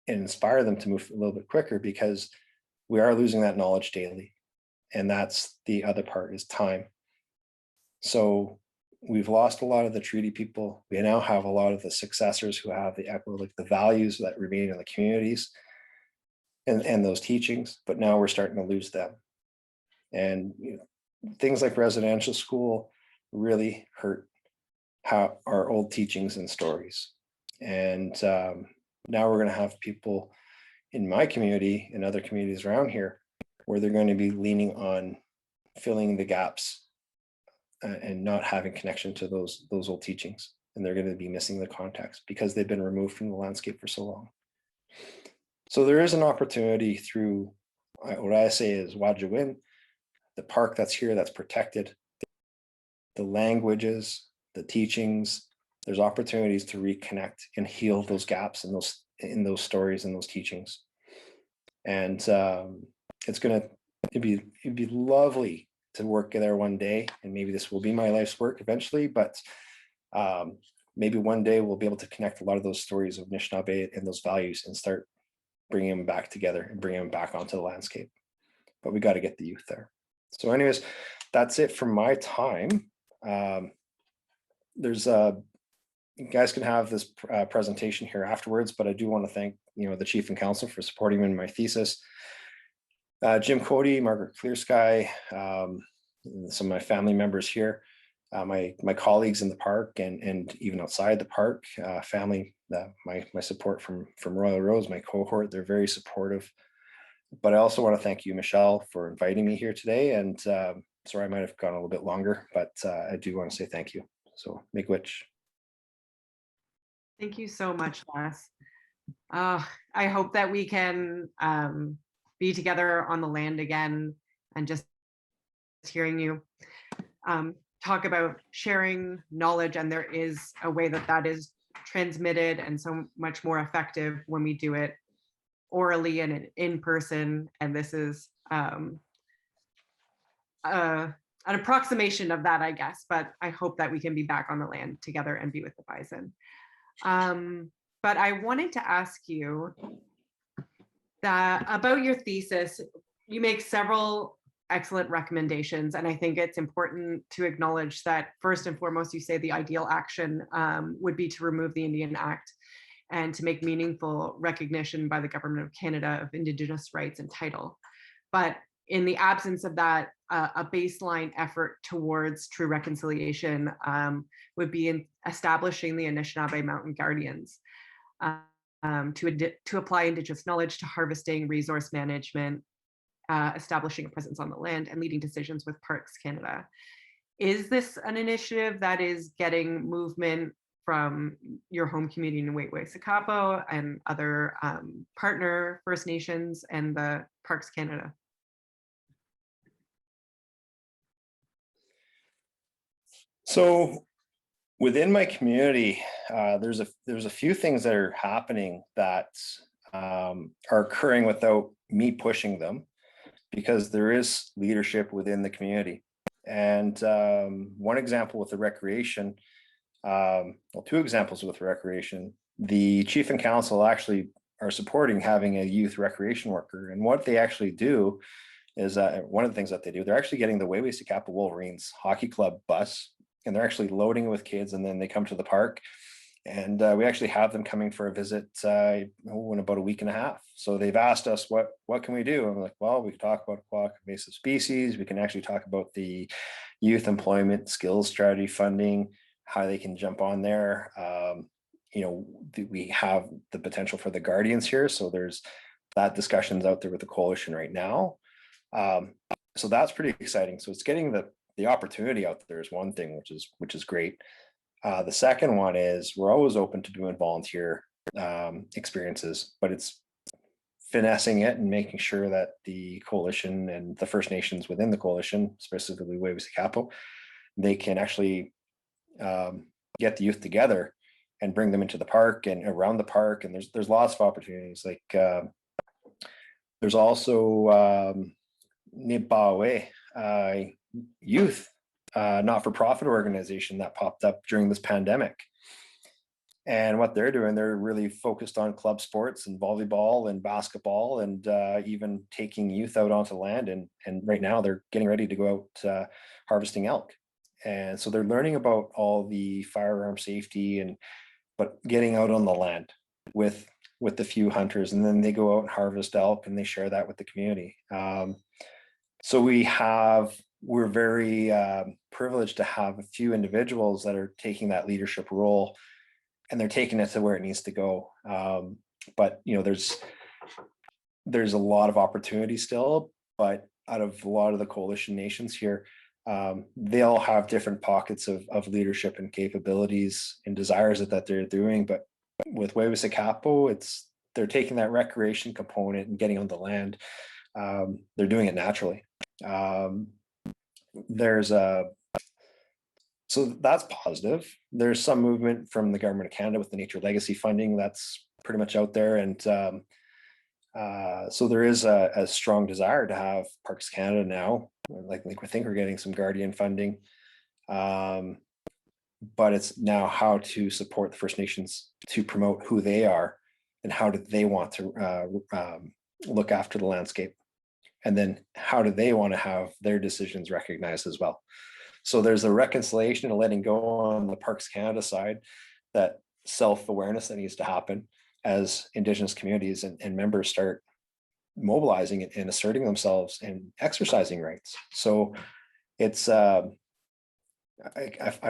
inspire them to move a little bit quicker, because we are losing that knowledge daily. And that's the other part, is time. So we've lost a lot of the treaty people. We now have a lot of the successors who have the values that remain in the communities and those teachings, but now we're starting to lose them. And things like residential school really hurt how our old teachings and stories. And now we're going to have people in my community and other communities around here where they're going to be leaning on filling the gaps and not having connection to those old teachings. And they're going to be missing the context because they've been removed from the landscape for so long. So there is an opportunity through what I say is Wajawin, the park that's here, that's protected, the languages, the teachings. There's opportunities to reconnect and heal those gaps in those stories and those teachings. And it'd be lovely to work there one day, and maybe this will be my life's work eventually, but maybe one day we'll be able to connect a lot of those stories of Nishnabe and those values and start bringing them back together and bringing them back onto the landscape. But we got to get the youth there. So anyways, that's it from my time. You guys can have this presentation here afterwards, but I do want to thank the Chief and Council for supporting me in my thesis. Jim Cody, Margaret Clearsky, some of my family members here, my colleagues in the park and even outside the park, family, my support from Royal Rose, my cohort, they're very supportive. But I also want to thank you, Michelle, for inviting me here today. And sorry, I might have gone a little bit longer, but I do want to say thank you. So miigwech. Thank you so much, Les. I hope that we can be together on the land again, and just hearing you talk about sharing knowledge. And there is a way that is transmitted and so much more effective when we do it orally and in person. And this is an approximation of that, I guess, but I hope that we can be back on the land together and be with the bison. But I wanted to ask you about your thesis. You make several excellent recommendations, and I think it's important to acknowledge that first and foremost, you say the ideal action would be to remove the Indian Act and to make meaningful recognition by the Government of Canada of Indigenous rights and title. But in the absence of that, a baseline effort towards true reconciliation would be in establishing the Anishinaabe Mountain Guardians to apply Indigenous knowledge to harvesting, resource management, establishing a presence on the land, and leading decisions with Parks Canada. Is this an initiative that is getting movement from your home community in Waiwai-Sakapo and other partner First Nations and the Parks Canada? So within my community, there's a few things that are happening that are occurring without me pushing them, because there is leadership within the community. And one example with the recreation, well, two examples with recreation, the chief and council actually are supporting having a youth recreation worker. And what they actually do is one of the things that they do, they're actually getting the Waiwai-Sakapo Wolverines hockey club bus, and they're actually loading it with kids, and then they come to the park. And we actually have them coming for a visit in about a week and a half. So they've asked us, what can we do? And I'm like, well, we can talk about aquatic invasive species. We can actually talk about the youth employment skills strategy funding, how they can jump on there. We have the potential for the guardians here. So there's that discussion's out there with the coalition right now. So that's pretty exciting. So it's getting the opportunity out there is one thing, which is great. The second one is we're always open to doing volunteer experiences, but it's finessing it and making sure that the coalition and the First Nations within the coalition, specifically Waiwai-Sakapo, they can actually get the youth together and bring them into the park and around the park. And there's lots of opportunities. Like there's also Nêhiyaw youth not-for-profit organization that popped up during this pandemic. And what they're doing, they're really focused on club sports and volleyball and basketball, and even taking youth out onto land. And right now they're getting ready to go out harvesting elk. And so they're learning about all the firearm safety, but getting out on the land with the few hunters, and then they go out and harvest elk and they share that with the community. So we're very privileged to have a few individuals that are taking that leadership role, and they're taking it to where it needs to go. But there's a lot of opportunity still, but out of a lot of the coalition nations here, they all have different pockets of leadership and capabilities and desires that they're doing. But with Waiwai-Sakapo, they're taking that recreation component and getting on the land. They're doing it naturally. So that's positive. There's some movement from the Government of Canada with the Nature Legacy funding that's pretty much out there. And so there is a strong desire to have Parks Canada now. Like we think we're getting some Guardian funding. But it's now how to support the First Nations to promote who they are and how do they want to look after the landscape. And then how do they want to have their decisions recognized as well? So there's a reconciliation and letting go on the Parks Canada side, that self-awareness that needs to happen as Indigenous communities and members start mobilizing and asserting themselves and exercising rights. So it's, I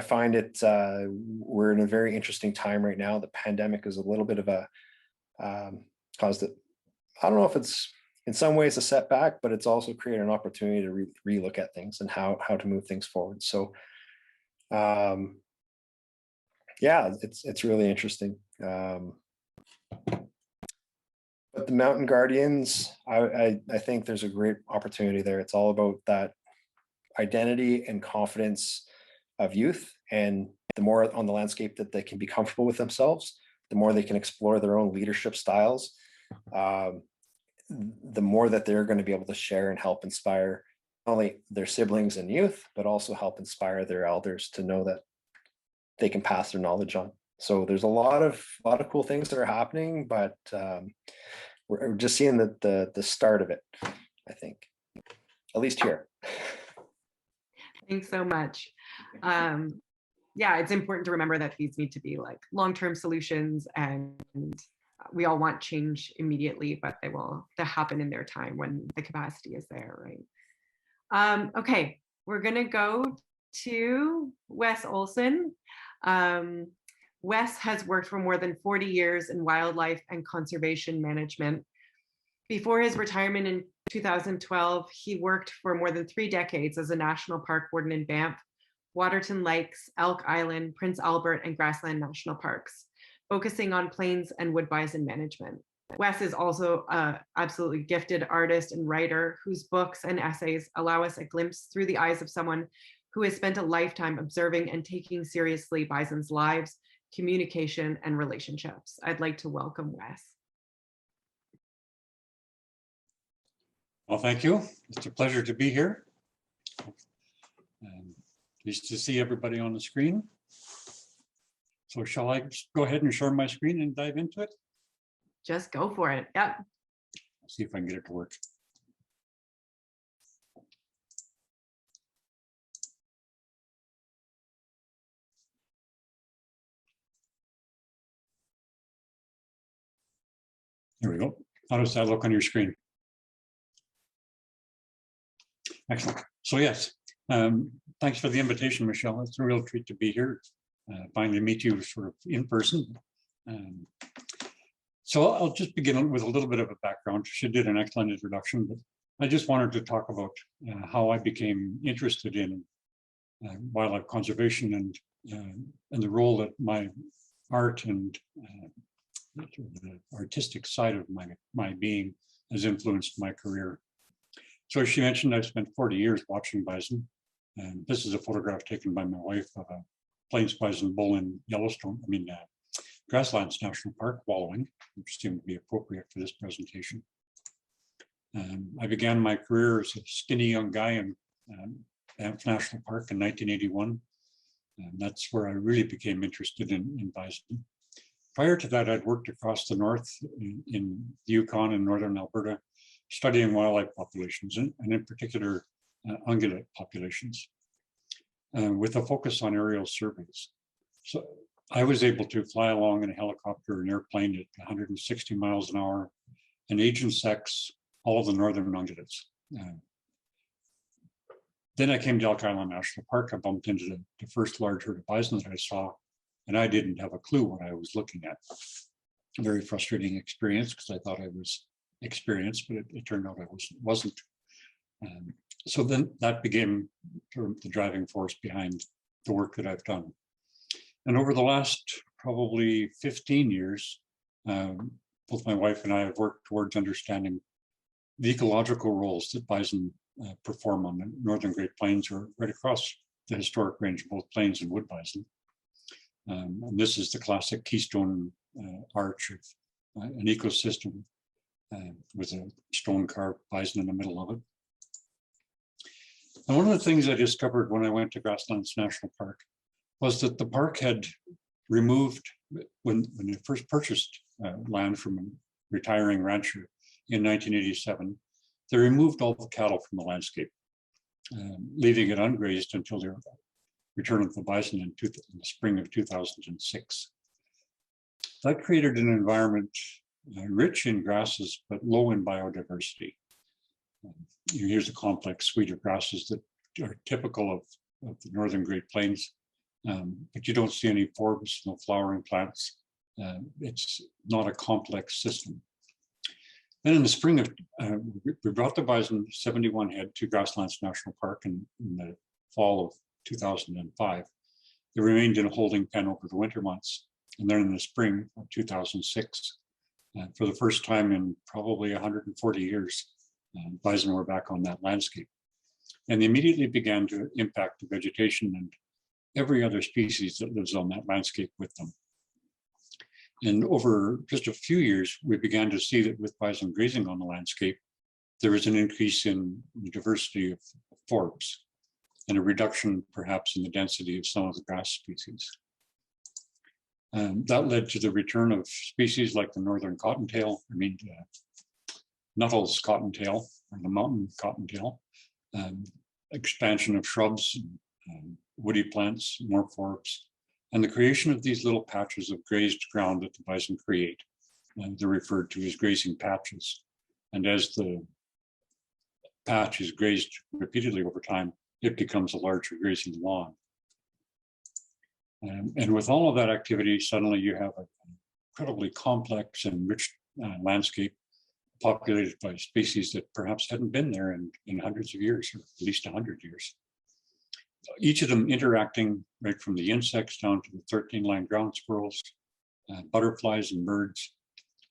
find it, we're in a very interesting time right now. The pandemic is a little bit of a, caused it, I don't know if it's in some ways a setback, but it's also created an opportunity to relook at things and how to move things forward. So yeah, it's really interesting. But the Mountain Guardians, I think there's a great opportunity there. It's all about that identity and confidence of youth, and the more on the landscape that they can be comfortable with themselves, the more they can explore their own leadership styles, the more that they're going to be able to share and help inspire not only their siblings and youth, but also help inspire their elders to know that they can pass their knowledge on. So there's a lot of cool things that are happening, but we're just seeing the start of it, I think. at least here. Thanks so much. Yeah, it's important to remember that these need to be like long-term solutions, and we all want change immediately, but they'll happen in their time when the capacity is there, right? Okay, we're gonna go to Wes Olsen. Wes has worked for more than 40 years in wildlife and conservation management. Before his retirement in 2012, he worked for more than 3 decades as a national park warden in Banff, Waterton Lakes, Elk Island, Prince Albert, and Grassland National Parks, focusing on plains and wood bison management. Wes is also an absolutely gifted artist and writer whose books and essays allow us a glimpse through the eyes of someone who has spent a lifetime observing and taking seriously bison's lives, communication, and relationships. I'd like to welcome Wes. Well, thank you. It's a pleasure to be here. Pleased to see everybody on the screen. So shall I just go ahead and share my screen and dive into it? Just go for it. Yep. Let's see if I can get it to work. There we go. How does that look on your screen? Excellent. So yes, thanks for the invitation, Michelle. It's a real treat to be here. Finally meet you sort of in person. So I'll just begin with a little bit of a background. She did an excellent introduction, but I just wanted to talk about how I became interested in wildlife conservation and the role that my art and the artistic side of my being has influenced my career. So as she mentioned, I've spent 40 years watching bison. And this is a photograph taken by my wife of a plains bison bull in Grasslands National Park, wallowing, which seemed to be appropriate for this presentation. I began my career as a skinny young guy in Banff National Park in 1981. And that's where I really became interested in bison. Prior to that, I'd worked across the north in the Yukon and northern Alberta, studying wildlife populations, and in particular, ungulate populations, with a focus on aerial surveys. So I was able to fly along in a helicopter or an airplane at 160 miles an hour and age and sex all of the northern ungulates. Then I came to Elk Island National Park. I bumped into the first large herd of bison that I saw, and I didn't have a clue what I was looking at. A very frustrating experience because I thought I was experienced, but it turned out I wasn't. So then that became sort of the driving force behind the work that I've done. And over the last probably 15 years, both my wife and I have worked towards understanding the ecological roles that bison perform on the northern Great Plains or right across the historic range of both plains and wood bison. And this is the classic keystone arch of an ecosystem with a stone carved bison in the middle of it. And one of the things I discovered when I went to Grasslands National Park was that the park had removed, when they first purchased land from a retiring rancher in 1987, they removed all the cattle from the landscape, leaving it ungrazed until the return of the bison in the spring of 2006. That created an environment rich in grasses, but low in biodiversity. Here's a complex suite of grasses that are typical of the northern Great Plains, but you don't see any forbs, no flowering plants. It's not a complex system. Then in the spring of, we brought the bison, 71 head, to Grasslands National Park in the fall of 2005. They remained in a holding pen over the winter months. And then in the spring of 2006, for the first time in probably 140 years, bison were back on that landscape. And they immediately began to impact the vegetation and every other species that lives on that landscape with them. And over just a few years, we began to see that with bison grazing on the landscape, there was an increase in the diversity of forbs and a reduction perhaps in the density of some of the grass species. That led to the return of species like the northern cottontail, Nuttall's cottontail, or the mountain cottontail, expansion of shrubs, woody plants, more forests, and the creation of these little patches of grazed ground that the bison create. They're referred to as grazing patches. And as the patch is grazed repeatedly over time, it becomes a larger grazing lawn. And with all of that activity, suddenly you have an incredibly complex and rich landscape populated by species that perhaps hadn't been there in hundreds of years, or at least 100 years. Each of them interacting right from the insects down to the 13-line ground squirrels, butterflies and birds.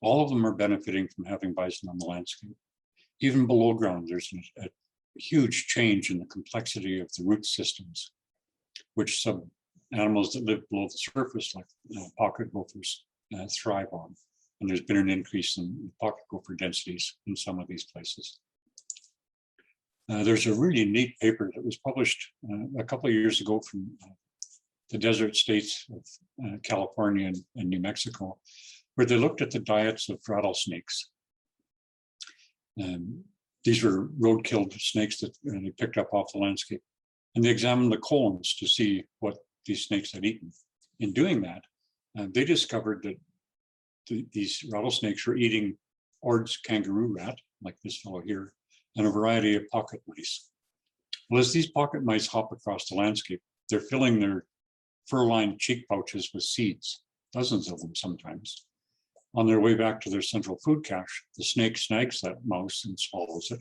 All of them are benefiting from having bison on the landscape. Even below ground, there's a huge change in the complexity of the root systems, which some animals that live below the surface, like pocket gophers, thrive on. And there's been an increase in pocket gopher densities in some of these places. There's a really neat paper that was published a couple of years ago from the desert states of California and New Mexico, where they looked at the diets of rattlesnakes. These were road-killed snakes that they picked up off the landscape. And they examined the colons to see what these snakes had eaten. In doing that, they discovered that these rattlesnakes were eating Ord's kangaroo rat, like this fellow here, and a variety of pocket mice. Well, as these pocket mice hop across the landscape, they're filling their fur-lined cheek pouches with seeds, dozens of them sometimes. On their way back to their central food cache, the snake snags that mouse and swallows it.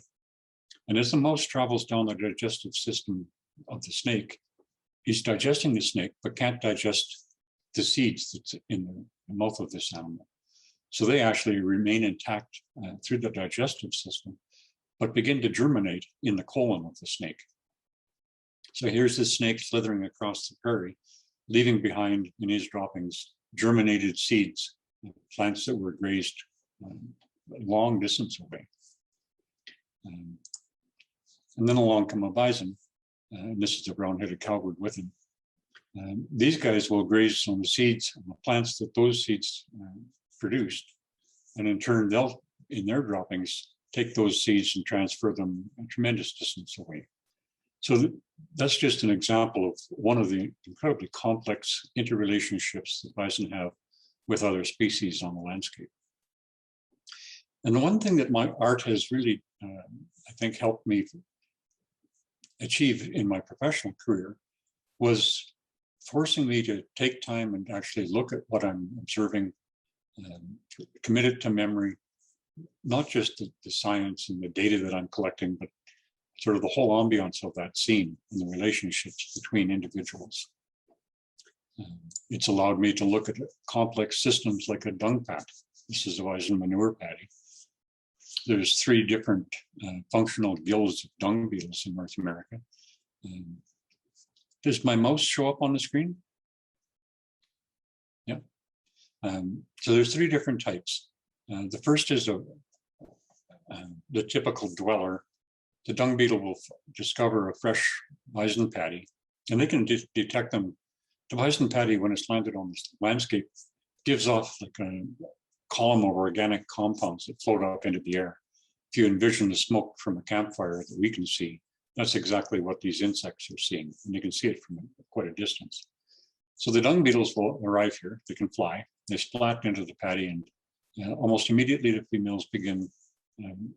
And as the mouse travels down the digestive system of the snake, he's digesting the snake, but can't digest the seeds that's in the mouth of this animal. So they actually remain intact through the digestive system, but begin to germinate in the colon of the snake. So here's this snake slithering across the prairie, leaving behind in his droppings germinated seeds, plants that were grazed a long distance away. And then along come a bison, and this is the brown-headed cowbird with him. These guys will graze on the seeds and the plants that those seeds produced, and in turn they'll, in their droppings, take those seeds and transfer them a tremendous distance away. So that's just an example of one of the incredibly complex interrelationships that bison have with other species on the landscape. And the one thing that my art has really, I think, helped me achieve in my professional career was forcing me to take time and actually look at what I'm observing, commit it to memory, not just the science and the data that I'm collecting, but sort of the whole ambiance of that scene and the relationships between individuals. It's allowed me to look at complex systems like a dung pat. This is a bison manure paddy. There's 3 different functional guilds of dung beetles in North America. Does my mouse show up on the screen? Yeah. So there's 3 different types. The first is the typical dweller. The dung beetle will discover a fresh bison paddy, and they can detect them. The bison paddy, when it's landed on the landscape, gives off like a column of organic compounds that float up into the air. If you envision the smoke from a campfire that we can see, that's exactly what these insects are seeing, and you can see it from quite a distance. So the dung beetles will arrive here. They can fly. They splat into the paddy, and almost immediately the females begin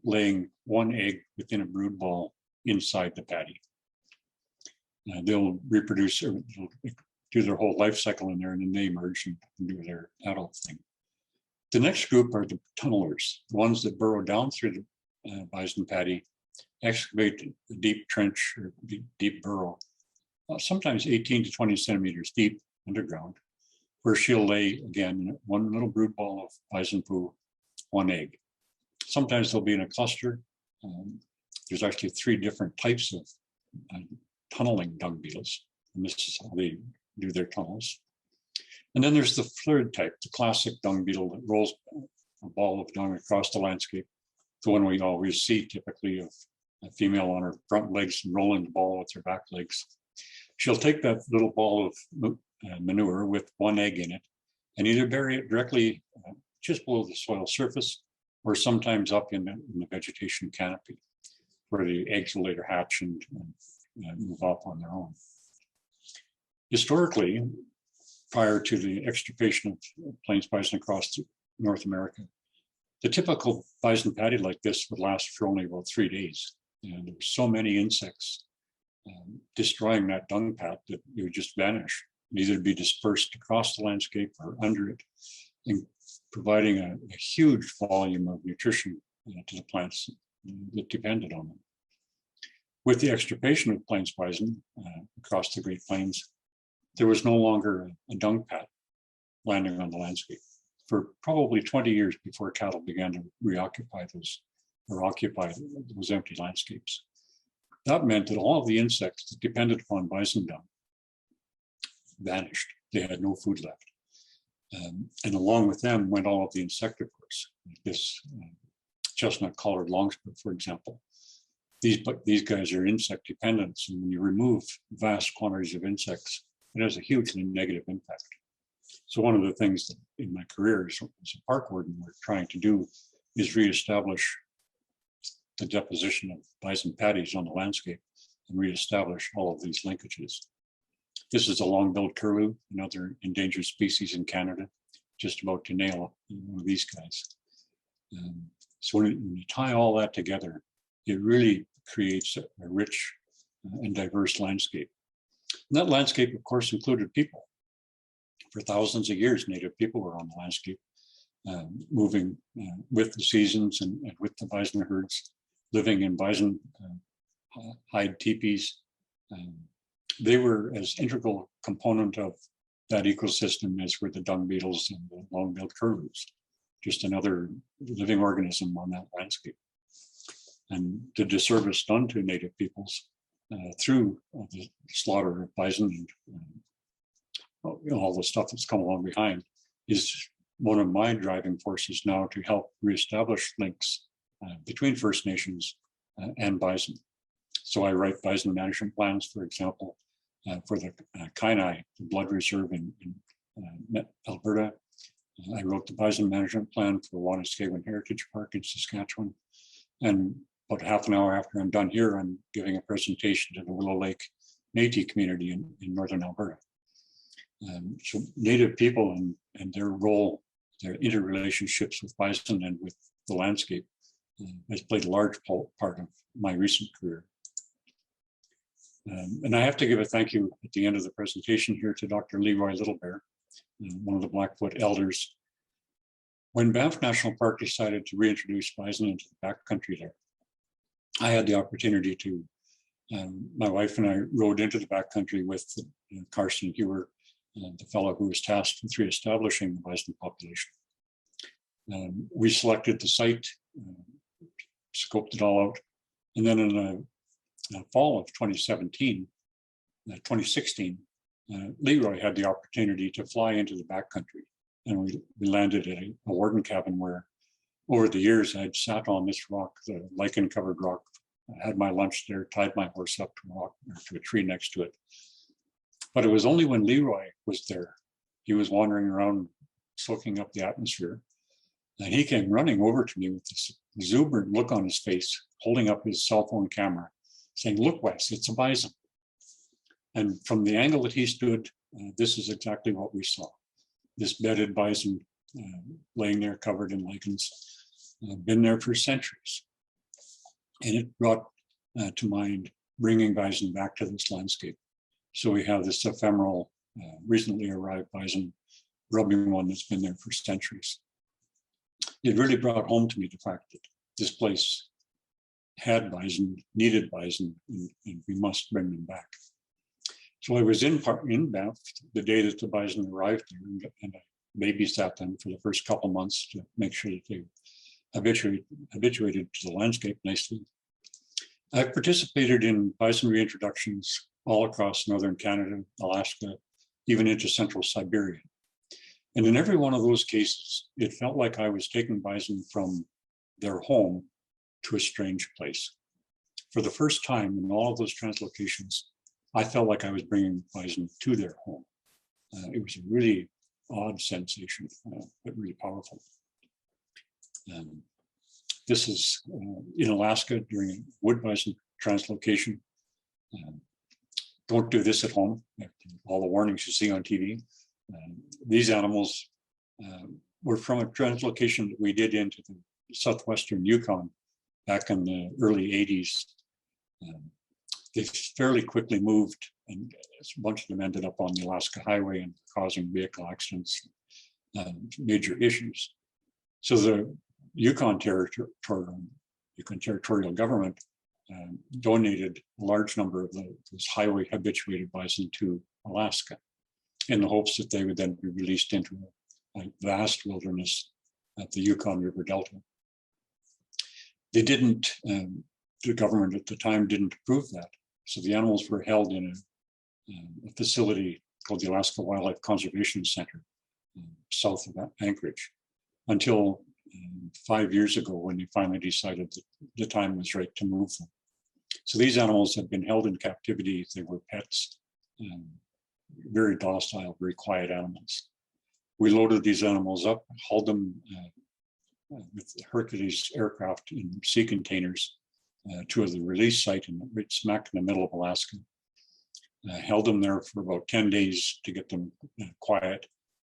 laying 1 egg within a brood ball inside the paddy. They'll reproduce, or they'll do their whole life cycle in there, and then they emerge and do their adult thing. The next group are the tunnelers, the ones that burrow down through the bison paddy, excavate a deep trench or deep burrow, sometimes 18 to 20 centimeters deep underground, where she'll lay, again, 1 little brood ball of bison poo, 1 egg. Sometimes they'll be in a cluster. There's actually 3 different types of tunneling dung beetles, and this is how they do their tunnels. And then there's the fluid type, the classic dung beetle that rolls a ball of dung across the landscape, the one we always see typically of a female on her front legs and rolling the ball with her back legs. She'll take that little ball of manure with 1 egg in it and either bury it directly just below the soil surface or sometimes up in the vegetation canopy, where the eggs will later hatch and move up on their own. Historically, prior to the extirpation of plains bison across North America, the typical bison patty like this would last for only about 3 days. And there were so many insects destroying that dung pat that it would just vanish, either be dispersed across the landscape or under it, and providing a huge volume of nutrition to the plants that depended on them. With the extirpation of plains bison across the Great Plains, there was no longer a dung pat landing on the landscape for probably 20 years before cattle began to reoccupy those or occupy those empty landscapes. That meant that all of the insects that depended upon bison dung vanished. They had no food left. And along with them went all of the insectivores, like this chestnut-collared longspur, for example. These guys are insect dependent, and when you remove vast quantities of insects, it has a hugely negative impact. So one of the things that in my career as a park warden we're trying to do is reestablish the deposition of bison patties on the landscape and reestablish all of these linkages. This is a long-billed curlew, another endangered species in Canada, just about to nail one of these guys. So when you tie all that together, it really creates a rich and diverse landscape. And that landscape, of course, included people. For thousands of years, Native people were on the landscape, moving with the seasons and with the bison herds, living in bison hide teepees. They were as integral component of that ecosystem as were the dung beetles and the long-billed curlews, just another living organism on that landscape. And the disservice done to Native peoples through the slaughter of bison and all the stuff that's come along behind is one of my driving forces now to help reestablish links between First Nations and bison. So I write bison management plans, for example, for the Kainai, the blood reserve in Alberta. I wrote the bison management plan for Waniskewan Heritage Park in Saskatchewan. And about half an hour after I'm done here, I'm giving a presentation to the Willow Lake Métis community in Northern Alberta. So Native people and their role, their interrelationships with bison and with the landscape has played a large part of my recent career. And I have to give a thank you at the end of the presentation here to Dr. Leroy Littlebear, one of the Blackfoot elders. When Banff National Park decided to reintroduce bison into the backcountry there, I had the opportunity to, my wife and I rode into the backcountry with Carson Hewer, the fellow who was tasked with reestablishing the bison population. We selected the site, scoped it all out, and then in the fall of 2016, Leroy had the opportunity to fly into the backcountry, and we landed at a Warden cabin where, over the years, I'd sat on this rock, the lichen-covered rock, had my lunch there, tied my horse up to a rock or to a tree next to it. But it was only when Leroy was there, he was wandering around, soaking up the atmosphere, and he came running over to me with this exuberant look on his face, holding up his cell phone camera, saying, "Look, Wes, it's a bison." And from the angle that he stood, this is exactly what we saw. This bedded bison laying there covered in lichens, been there for centuries. And it brought to mind bringing bison back to this landscape. So we have this ephemeral, recently arrived bison, rubbing one that's been there for centuries. It really brought home to me the fact that this place had bison, needed bison, and we must bring them back. So I was in Banff the day that the bison arrived there, and I babysat them for the first couple months to make sure that they habituated to the landscape nicely. I've participated in bison reintroductions all across northern Canada, Alaska, even into central Siberia. And in every one of those cases, it felt like I was taking bison from their home to a strange place. For the first time in all of those translocations, I felt like I was bringing bison to their home. It was a really odd sensation, but really powerful. This is in Alaska during wood bison translocation. Don't do this at home. All the warnings you see on TV. These animals were from a translocation that we did into the southwestern Yukon back in the early 80s. They fairly quickly moved, and a bunch of them ended up on the Alaska Highway and causing vehicle accidents, major issues. So the Yukon territorial government donated a large number of those highway habituated bison to Alaska in the hopes that they would then be released into a vast wilderness at the Yukon River Delta. They didn't, the government at the time didn't approve that. So the animals were held in a facility called the Alaska Wildlife Conservation Center, south of Anchorage, until 5 years ago when they finally decided that the time was right to move them. So these animals have been held in captivity. They were pets, very docile, very quiet animals. We loaded these animals up, hauled them with the Hercules aircraft in sea containers to the release site right smack in the middle of Alaska. Held them there for about 10 days to get them quiet,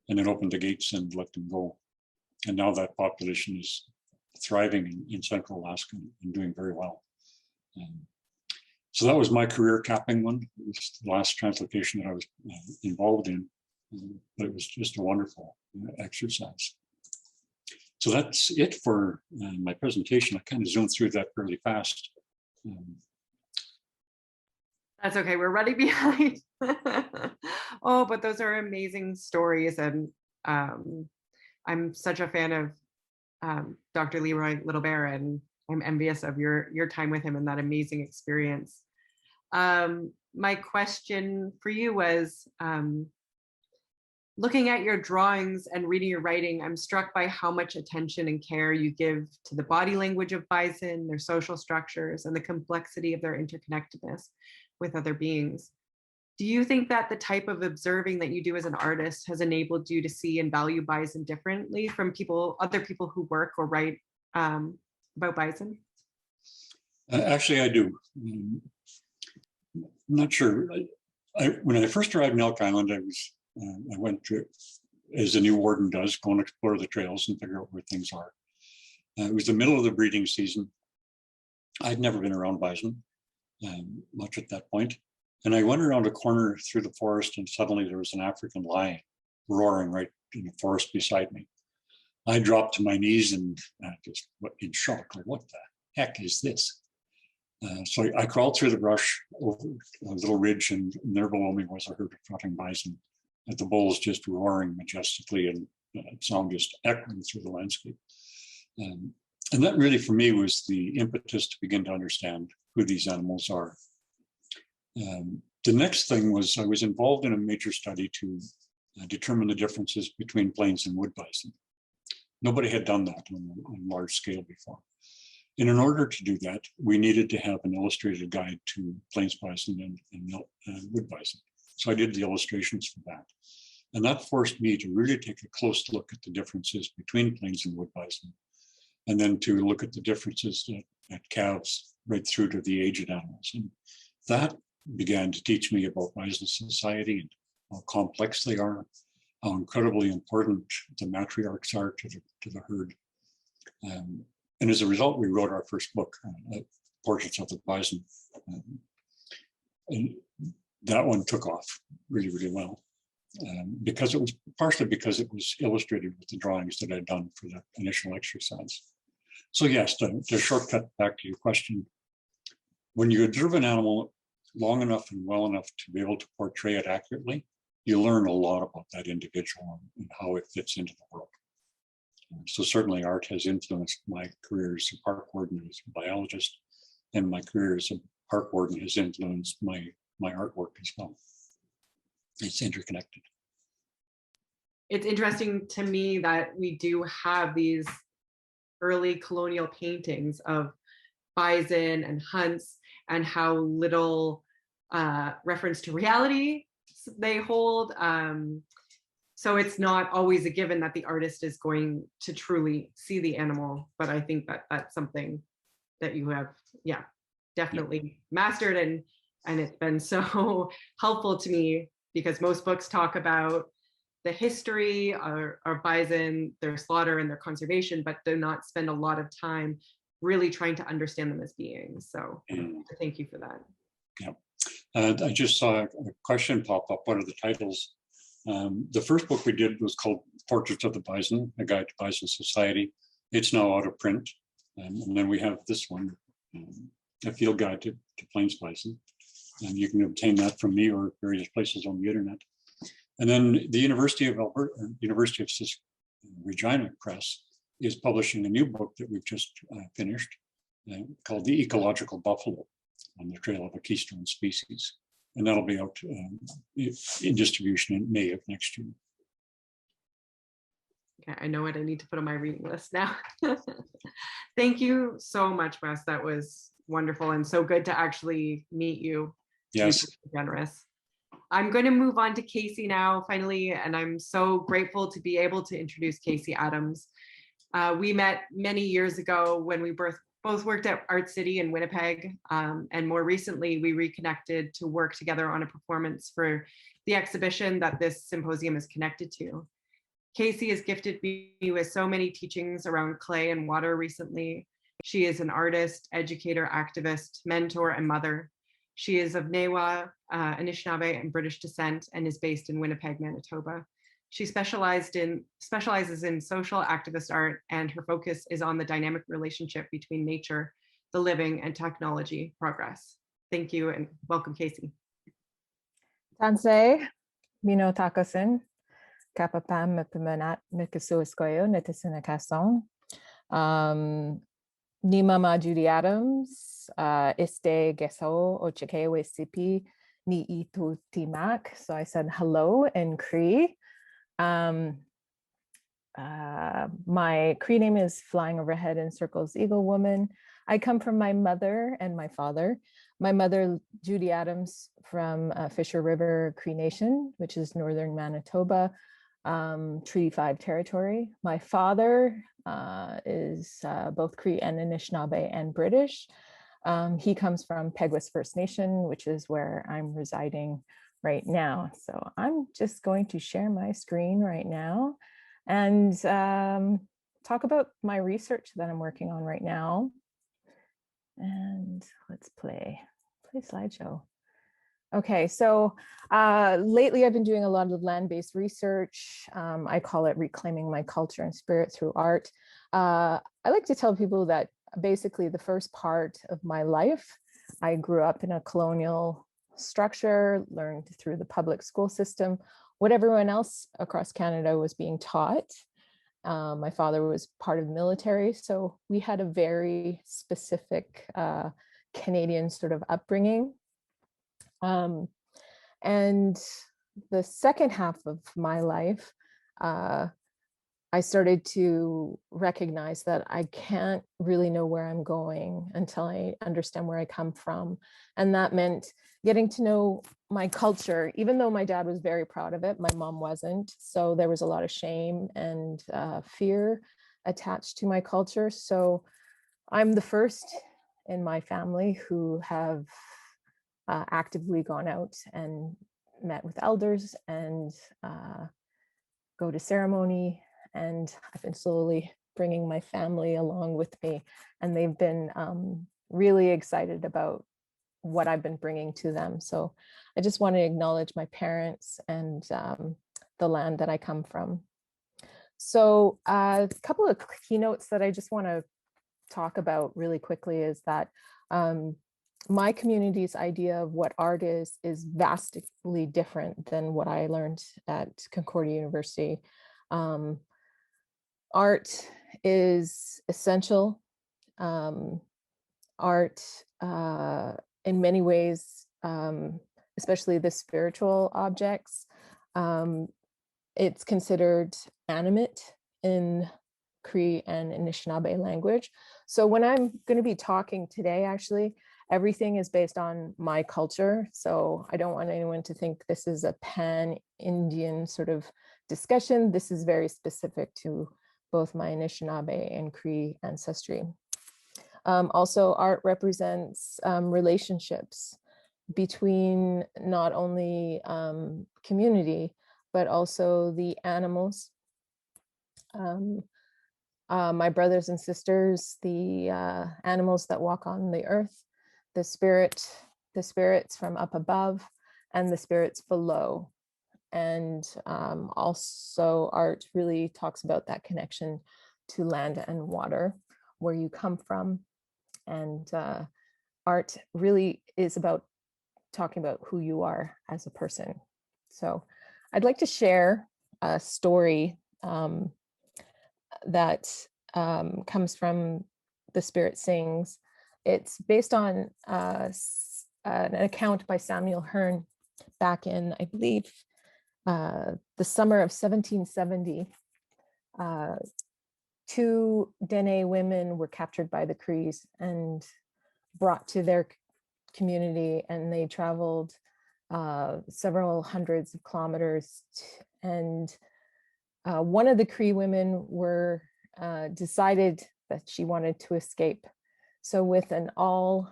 and then opened the gates and let them go. And now that population is thriving in central Alaska and doing very well. So that was my career capping one. It was the last translocation that I was involved in, but it was just a wonderful exercise. So that's it for my presentation. I kind of zoomed through that fairly fast. That's okay, we're running behind. Oh, but those are amazing stories, and I'm such a fan of Dr. Leroy Littlebear, and I'm envious of your time with him and that amazing experience. My question for you was, looking at your drawings and reading your writing, I'm struck by how much attention and care you give to the body language of bison, their social structures, and the complexity of their interconnectedness with other beings. Do you think that the type of observing that you do as an artist has enabled you to see and value bison differently from other people who work or write about bison? Actually, I do. I'm not sure. When I first arrived in Elk Island, I went to, as a new warden does, go and explore the trails and figure out where things are. It was the middle of the breeding season. I'd never been around bison much at that point. And I went around a corner through the forest, and suddenly there was an African lion roaring right in the forest beside me. I dropped to my knees and just in shock, like, what the heck is this? So I crawled through the brush over a little ridge, and there below me was a herd of trotting bison, and the bulls just roaring majestically, and sound just echoing through the landscape. And that really, for me, was the impetus to begin to understand who these animals are. The next thing was I was involved in a major study to determine the differences between plains and wood bison. Nobody had done that on large scale before. And in order to do that, we needed to have an illustrated guide to plains bison and wood bison. So I did the illustrations for that. And that forced me to really take a close look at the differences between plains and wood bison, and then to look at the differences at calves right through to the aged animals. And that began to teach me about bison society and how complex they are, how incredibly important the matriarchs are to the herd. And as a result, we wrote our first book, Portraits of the Bison. And that one took off really, really well. Because it was partially because it was illustrated with the drawings that I'd done for the initial exercise. So yes, to shortcut back to your question, when you observe an animal long enough and well enough to be able to portray it accurately, you learn a lot about that individual and how it fits into the world. So certainly art has influenced my career as a park warden, as a biologist, and my career as a park warden has influenced my artwork as well. It's interconnected. It's interesting to me that we do have these early colonial paintings of bison and hunts, and how little reference to reality they hold. So So it's not always a given that the artist is going to truly see the animal, but I think that that's something that you have, yeah, definitely mastered, and it's been so helpful to me, because most books talk about the history of bison, their slaughter and their conservation, but do not spend a lot of time really trying to understand them as beings. So thank you for that. Yeah, I just saw a question pop up. What are the titles? The first book we did was called Portraits of the Bison, A Guide to Bison Society. It's now out of print. And then we have this one, A Field Guide to Plains Bison. And you can obtain that from me or various places on the internet. And then the University of Alberta, University of Regina Press is publishing a new book that we've just finished called The Ecological Buffalo on the Trail of a Keystone Species. And that'll be out in distribution in May of next year. Okay, I know what I need to put on my reading list now. Thank you so much, Wes. That was wonderful and so good to actually meet you. Yes. You're generous. I'm going to move on to Casey now, finally, and I'm so grateful to be able to introduce Casey Adams. We met many years ago when we both worked at Art City in Winnipeg, and more recently we reconnected to work together on a performance for the exhibition that this symposium is connected to. Casey has gifted me with so many teachings around clay and water recently. She is an artist, educator, activist, mentor, and mother. She is of Nêhiyaw, Anishinaabe, and British descent, and is based in Winnipeg, Manitoba. She specializes in social activist art, and her focus is on the dynamic relationship between nature, the living, and technology progress. Thank you, and welcome, Casey. Tansei, Mino Takasin, Kapapam Mepimanat Mikasuiskoyo, Nitisinakason. Nimama Judy Adams, Iste Geso Ochikewe Sipi, Ni Itu Timak. So I said hello in Cree. My Cree name is Flying Overhead in Circles Eagle Woman. I come from my mother and my father. My mother, Judy Adams, from Fisher River Cree Nation, which is northern Manitoba, Treaty 5 territory. My father is both Cree and Nishnabe and British. He comes from Peguis First Nation, which is where I'm residing right now. So I'm just going to share my screen right now and talk about my research that I'm working on right now. And let's play slideshow. Okay, so lately I've been doing a lot of land-based research. I call it reclaiming my culture and spirit through art. I like to tell people that basically the first part of my life, I grew up in a colonial structure, learned through the public school system, what everyone else across Canada was being taught. My father was part of the military, so we had a very specific Canadian sort of upbringing. And the second half of my life, I started to recognize that I can't really know where I'm going until I understand where I come from. And that meant getting to know my culture, even though my dad was very proud of it, my mom wasn't. So there was a lot of shame and fear attached to my culture. So I'm the first in my family who have actively gone out and met with elders and go to ceremony. And I've been slowly bringing my family along with me. And they've been really excited about what I've been bringing to them. So I just want to acknowledge my parents and the land that I come from. So a couple of keynotes that I just want to talk about really quickly is that my community's idea of what art is vastly different than what I learned at Concordia University. Art is essential. Art, in many ways, especially the spiritual objects, it's considered animate in Cree and Anishinaabe language. So when I'm going to be talking today, actually, everything is based on my culture. So I don't want anyone to think this is a pan-Indian sort of discussion. This is very specific to both my Nishnabe and Cree ancestry. Also, art represents relationships between not only community, but also the animals. My brothers and sisters, the animals that walk on the earth, the spirits from up above, and the spirits below. And also art really talks about that connection to land and water, where you come from. And art really is about talking about who you are as a person. So I'd like to share a story that comes from The Spirit Sings. It's based on an account by Samuel Hearn back in, I believe, the summer of 1770. Two Dene women were captured by the Crees and brought to their community, and they traveled several hundreds of kilometers. And one of the Cree women decided that she wanted to escape. So with an awl,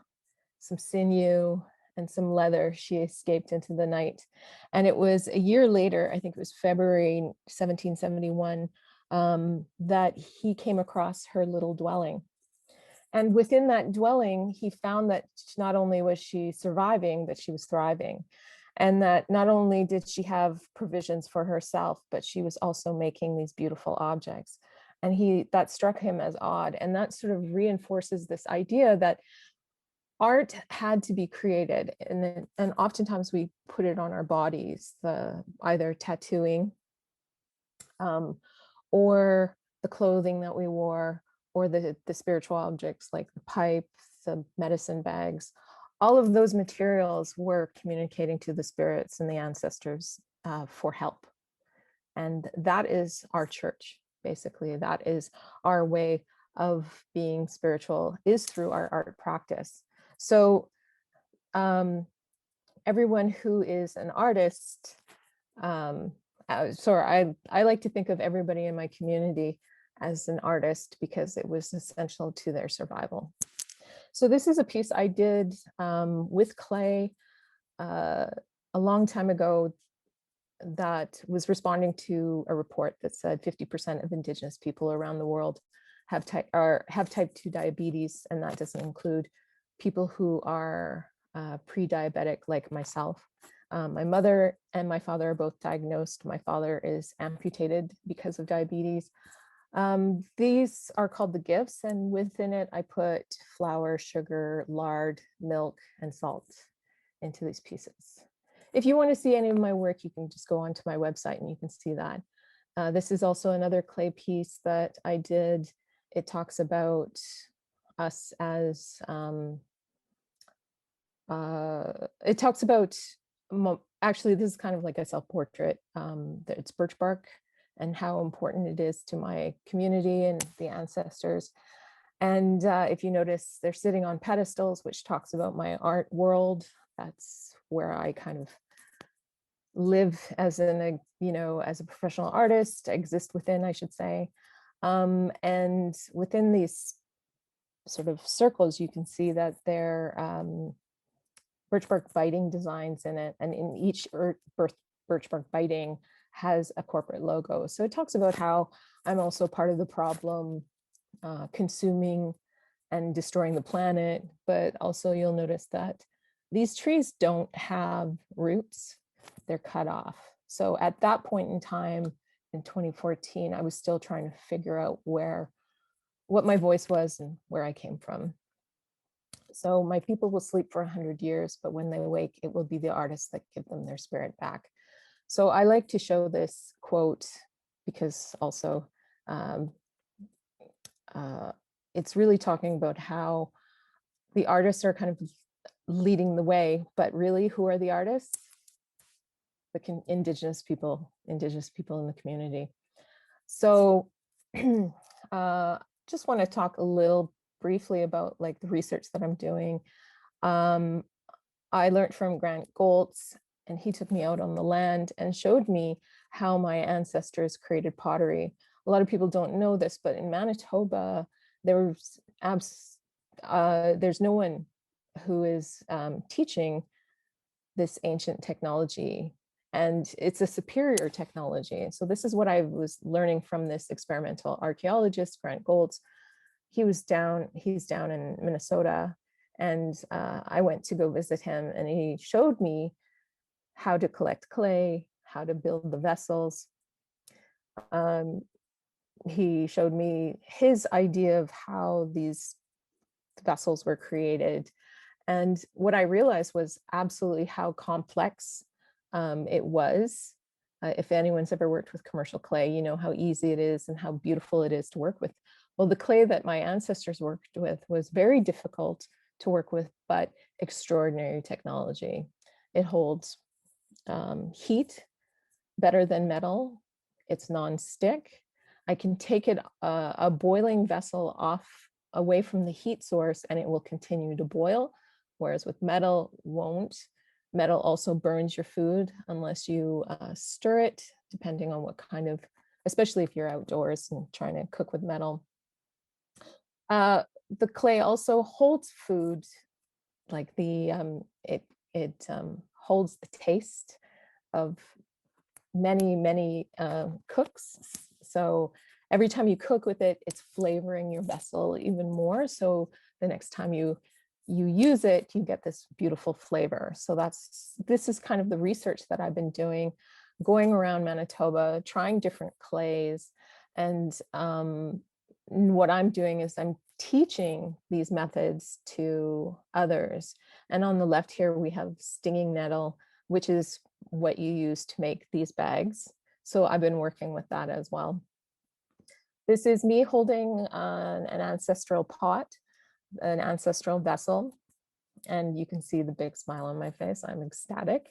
some sinew, and some leather, she escaped into the night. And it was a year later, I think it was February 1771, that he came across her little dwelling. And within that dwelling, he found that not only was she surviving, but she was thriving. And that not only did she have provisions for herself, but she was also making these beautiful objects. And that struck him as odd. And that sort of reinforces this idea that art had to be created. And oftentimes we put it on our bodies, either tattooing or the clothing that we wore, or the spiritual objects like the pipe, the medicine bags. All of those materials were communicating to the spirits and the ancestors for help. And that is our church, basically. That is our way of being spiritual, is through our art practice. So everyone who is an artist, I like to think of everybody in my community as an artist because it was essential to their survival. So this is a piece I did with clay a long time ago that was responding to a report that said 50% of Indigenous people around the world have type 2 diabetes, and that doesn't include people who are pre-diabetic like myself. My mother and my father are both diagnosed. My father is amputated because of diabetes. These are called the gifts, and within it I put flour, sugar, lard, milk, and salt into these pieces. If you want to see any of my work, you can just go onto my website and you can see that. This is also another clay piece that I did. It talks about us as, it talks about, actually this is kind of like a self-portrait. It's birch bark and how important it is to my community and the ancestors. And if you notice, they're sitting on pedestals, which talks about my art world. That's where I kind of live as a professional artist, exist within, I should say. And within these sort of circles, you can see that they're birch bark biting designs in it. And in each birch bark biting has a corporate logo. So it talks about how I'm also part of the problem, consuming and destroying the planet. But also you'll notice that these trees don't have roots, they're cut off. So at that point in time, in 2014, I was still trying to figure out what my voice was and where I came from. So my people will sleep for 100 years, but when they wake, it will be the artists that give them their spirit back. So I like to show this quote because also it's really talking about how the artists are kind of leading the way, but really who are the artists? The Indigenous people in the community. So just want to talk a little briefly about like the research that I'm doing. I learned from Grant Goltz, and he took me out on the land and showed me how my ancestors created pottery. A lot of people don't know this, but in Manitoba, there's no one who is teaching this ancient technology, and it's a superior technology. So this is what I was learning from this experimental archaeologist, Grant Goltz. He's down in Minnesota, and I went to go visit him, and he showed me how to collect clay, how to build the vessels. He showed me his idea of how these vessels were created. And what I realized was absolutely how complex it was. If anyone's ever worked with commercial clay, you know how easy it is and how beautiful it is to work with. Well, the clay that my ancestors worked with was very difficult to work with, but extraordinary technology. It holds heat better than metal. It's non-stick. I can take it a boiling vessel away from the heat source and it will continue to boil, whereas with metal won't. Metal also burns your food unless you stir it, depending on what kind of, especially if you're outdoors and trying to cook with metal. The clay also holds food, like it holds the taste of many cooks. So every time you cook with it, it's flavoring your vessel even more. So the next time you use it, you get this beautiful flavor. So this is kind of the research that I've been doing, going around Manitoba, trying different clays. And what I'm doing is I'm teaching these methods to others. And on the left here, we have stinging nettle, which is what you use to make these bags. So I've been working with that as well. This is me holding an ancestral pot, an ancestral vessel, and you can see the big smile on my face. I'm ecstatic.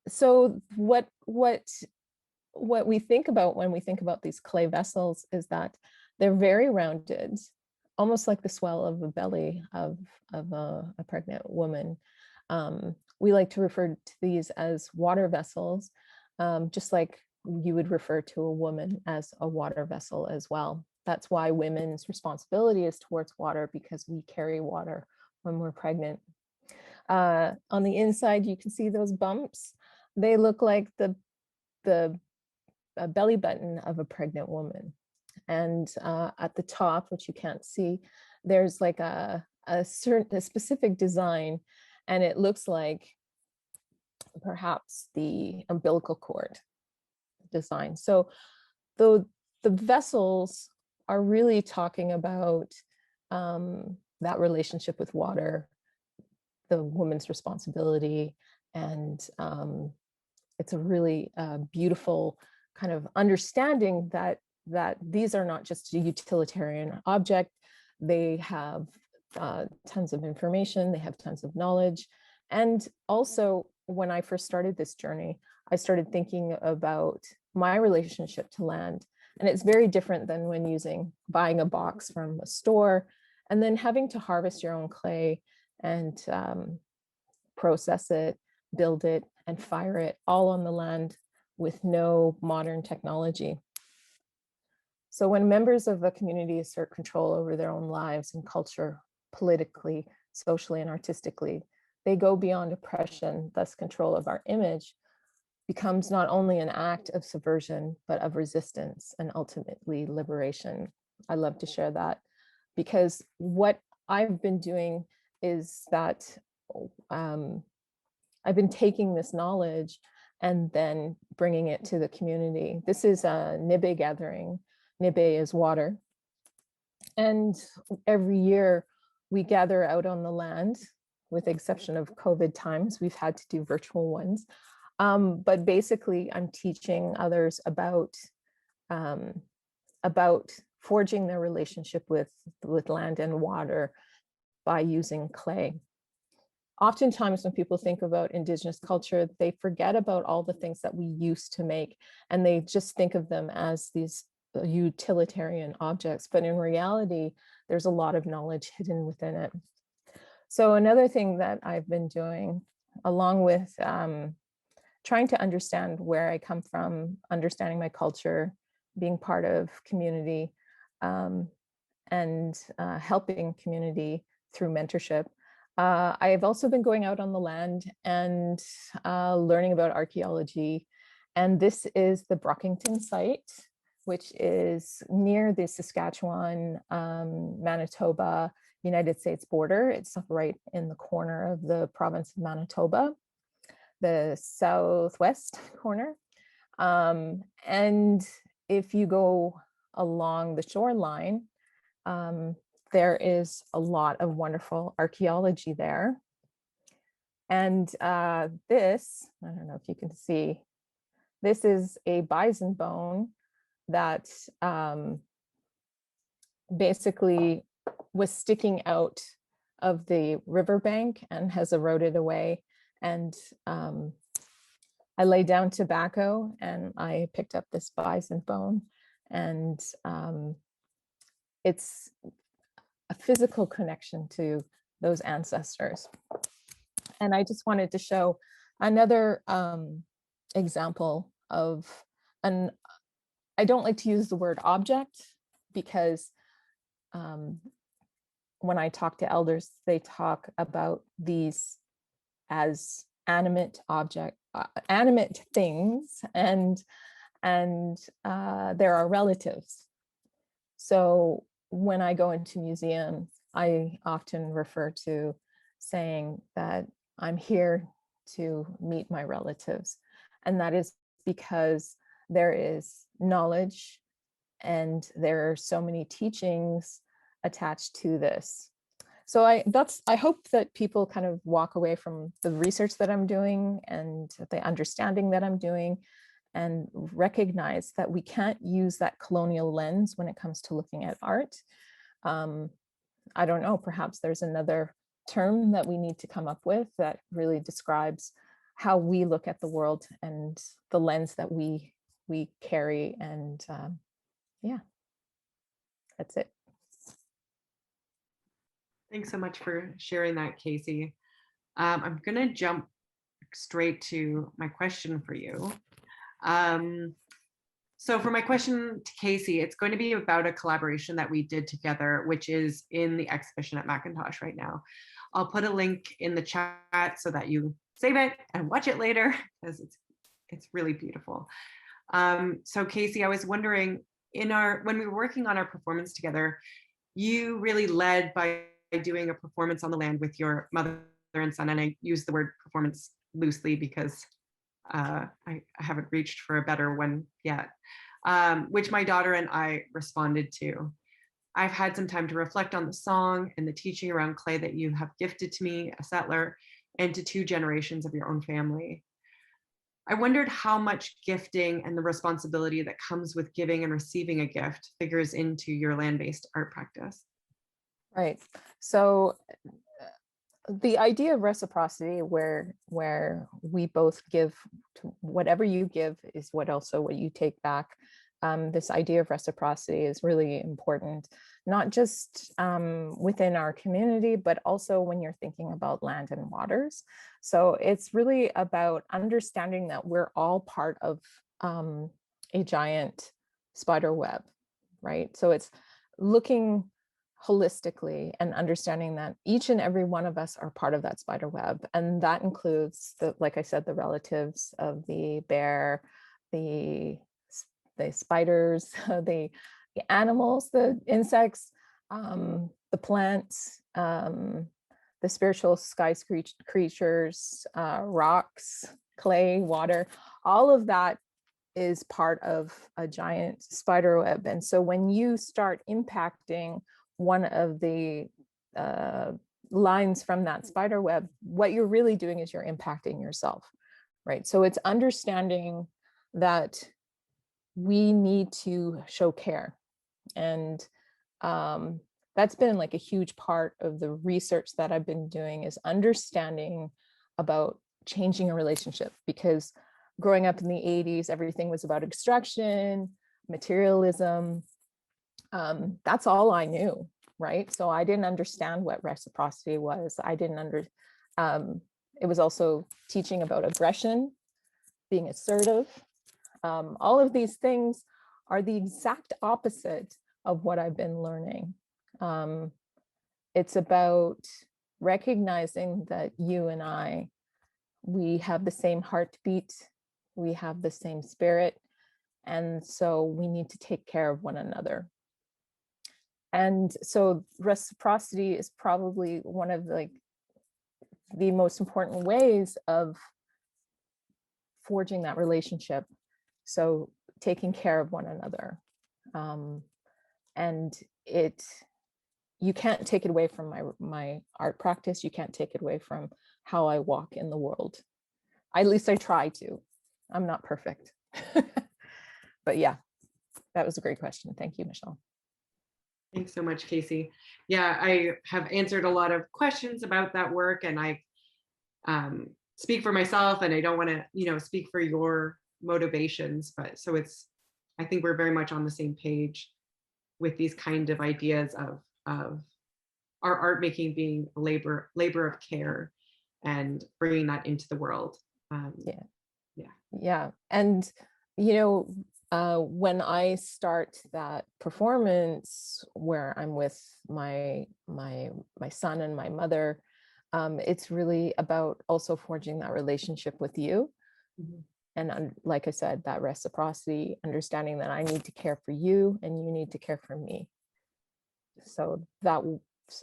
So what we think about when we think about these clay vessels is that they're very rounded, almost like the swell of a belly of a pregnant woman. We like to refer to these as water vessels, just like you would refer to a woman as a water vessel as well. That's why women's responsibility is towards water, because we carry water when we're pregnant. On the inside, you can see those bumps. They look like the belly button of a pregnant woman. And at the top, which you can't see, there's like a specific design, and it looks like perhaps the umbilical cord design. So the vessels are really talking about that relationship with water, the woman's responsibility, and it's a really beautiful kind of understanding that these are not just a utilitarian object. They have tons of information, they have tons of knowledge. And also, when I first started this journey, I started thinking about my relationship to land. And it's very different than when buying a box from a store and then having to harvest your own clay and process it, build it, and fire it all on the land with no modern technology. So when members of a community assert control over their own lives and culture, politically, socially, and artistically, they go beyond oppression. Thus, control of our image becomes not only an act of subversion, but of resistance and ultimately liberation. I love to share that, because what I've been doing is that I've been taking this knowledge and then bringing it to the community. This is a Nêhiyaw gathering. Nêhiyaw is water. And every year we gather out on the land, with the exception of COVID times. We've had to do virtual ones. But basically I'm teaching others about forging their relationship with land and water by using clay. Oftentimes when people think about Indigenous culture, they forget about all the things that we used to make, and they just think of them as these utilitarian objects. But in reality, there's a lot of knowledge hidden within it. So another thing that I've been doing, along with trying to understand where I come from, understanding my culture, being part of community, and helping community through mentorship. I have also been going out on the land and learning about archaeology. And this is the Brockington site, which is near the Saskatchewan, Manitoba, United States border. It's right in the corner of the province of Manitoba, the southwest corner. And if you go along the shoreline, there is a lot of wonderful archaeology there. And this, I don't know if you can see, this is a bison bone that basically was sticking out of the riverbank and has eroded away. And I laid down tobacco and I picked up this bison bone, and it's a physical connection to those ancestors. And I just wanted to show another example of I don't like to use the word object, because when I talk to elders, they talk about these as animate things, and there are relatives. So when I go into museums, I often refer to saying that I'm here to meet my relatives. And that is because there is knowledge and there are so many teachings attached to this. So I hope that people kind of walk away from the research that I'm doing and the understanding that I'm doing, and recognize that we can't use that colonial lens when it comes to looking at art. I don't know, perhaps there's another term that we need to come up with that really describes how we look at the world and the lens that we carry. And yeah, that's it. Thanks so much for sharing that, Casey. I'm going to jump straight to my question for you. So for my question to Casey, it's going to be about a collaboration that we did together, which is in the exhibition at McIntosh right now. I'll put a link in the chat so that you save it and watch it later, because it's really beautiful. So Casey, I was wondering, when we were working on our performance together, you really led by doing a performance on the land with your mother and son, and I use the word performance loosely because I haven't reached for a better one yet, which my daughter and I responded to. I've had some time to reflect on the song and the teaching around clay that you have gifted to me, a settler, and to 2 generations of your own family. I wondered how much gifting and the responsibility that comes with giving and receiving a gift figures into your land-based art practice. Right. So the idea of reciprocity, where we both give, whatever you give is what you take back. This idea of reciprocity is really important, not just within our community, but also when you're thinking about land and waters. So it's really about understanding that we're all part of a giant spider web, right? So it's looking holistically and understanding that each and every one of us are part of that spider web. And that includes, like I said, the relatives of the bear, the spiders, the animals, the insects, the plants, the spiritual sky creatures, rocks, clay, water, all of that is part of a giant spider web. And so when you start impacting one of the lines from that spider web, what you're really doing is you're impacting yourself, right? So it's understanding that we need to show care. And that's been like a huge part of the research that I've been doing, is understanding about changing a relationship, because growing up in the 80s, everything was about extraction, materialism. That's all I knew, right? So I didn't understand what reciprocity was. It was also teaching about aggression, being assertive. All of these things are the exact opposite of what I've been learning. It's about recognizing that you and I, we have the same heartbeat, we have the same spirit, and so we need to take care of one another. And so reciprocity is probably one of the most important ways of forging that relationship. So taking care of one another. And you can't take it away from my art practice. You can't take it away from how I walk in the world. At least I try to. I'm not perfect. But yeah, that was a great question. Thank you, Michelle. Thanks so much, Casey. Yeah, I have answered a lot of questions about that work, and I speak for myself, and I don't want to, speak for your motivations, but so I think we're very much on the same page with these kind of ideas of our art making being a labor of care and bringing that into the world. Yeah. And, when I start that performance where I'm with my son and my mother, it's really about also forging that relationship with you. Mm-hmm. And like I said, that reciprocity, understanding that I need to care for you and you need to care for me. So that,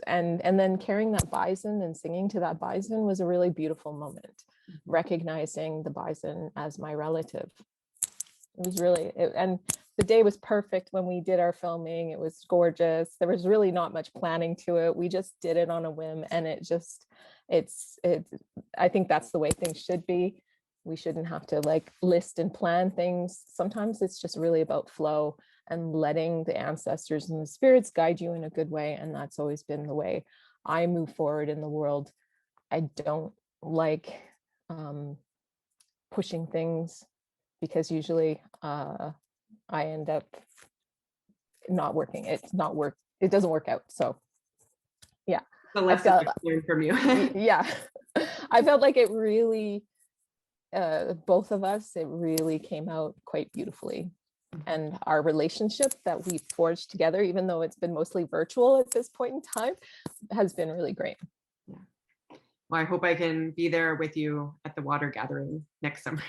and then carrying that bison and singing to that bison was a really beautiful moment, recognizing the bison as my relative. It was really, and the day was perfect when we did our filming. It was gorgeous. There was really not much planning to it. We just did it on a whim, and I think that's the way things should be. We shouldn't have to list and plan things. Sometimes it's just really about flow and letting the ancestors and the spirits guide you in a good way. And that's always been the way I move forward in the world. I don't like pushing things, because usually I end up not working. It doesn't work out. So yeah. The lesson learned from you. Yeah. I felt like it really, both of us, it really came out quite beautifully. And our relationship that we forged together, even though it's been mostly virtual at this point in time, has been really great. Yeah. Well, I hope I can be there with you at the water gathering next summer.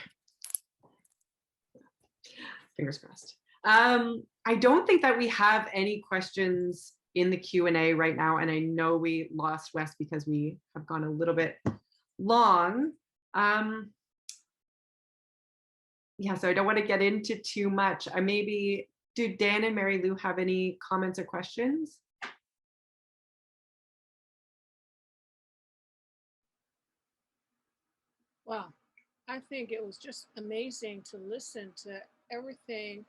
Fingers crossed. I don't think that we have any questions in the Q&A right now. And I know we lost Wes because we have gone a little bit long. Yeah, so I don't want to get into too much. Maybe, do Dan and Mary Lou have any comments or questions? Wow, I think it was just amazing to listen to everything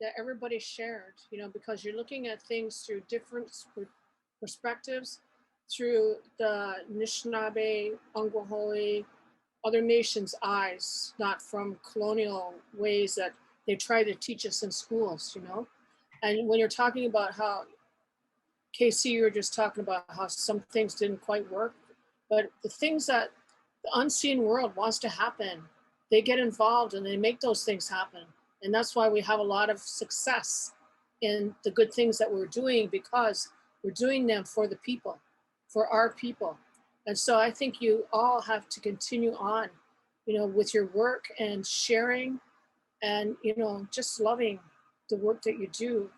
that everybody shared, because you're looking at things through different perspectives, through the Nishnabe, Ungwaholi, other nations' eyes, not from colonial ways that they try to teach us in schools, And when you're talking about how, Casey, you were just talking about how some things didn't quite work, but the things that the unseen world wants to happen, they get involved and they make those things happen. And that's why we have a lot of success in the good things that we're doing, because we're doing them for the people, for our people. And so I think you all have to continue on, with your work and sharing and, just loving the work that you do.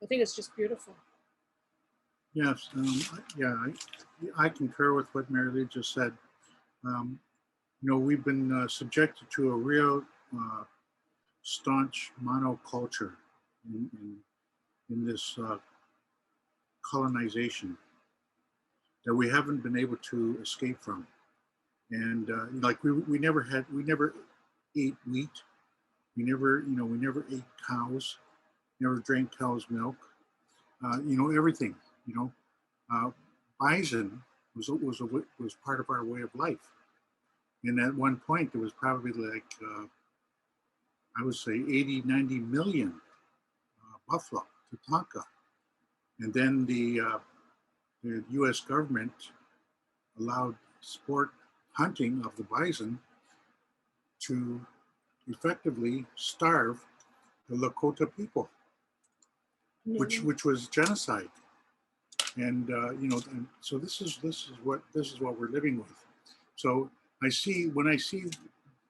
I think it's just beautiful. Yes, I concur with what Mary Lou just said. We've been subjected to a real staunch monoculture in this colonization that we haven't been able to escape from. And we never ate wheat. We never ate cows, never drank cow's milk. Everything, bison was part of our way of life. And at one point, there was probably I would say 80, 90 million buffalo, tatanka. And then the US government allowed sport hunting of the bison to effectively starve the Lakota people, which was genocide. And and so this is what we're living with. So when I see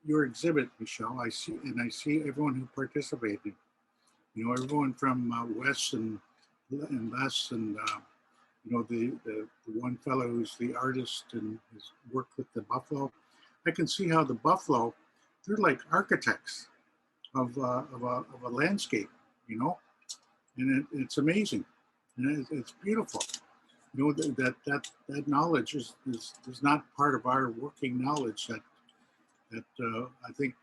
your exhibit, Michelle, I see everyone who participated. Everyone from Wes and Les and the one fellow who's the artist and has worked with the buffalo. I can see how the buffalo, they're like architects of a landscape, and it's amazing, and it's beautiful. That knowledge is not part of our working knowledge. That I think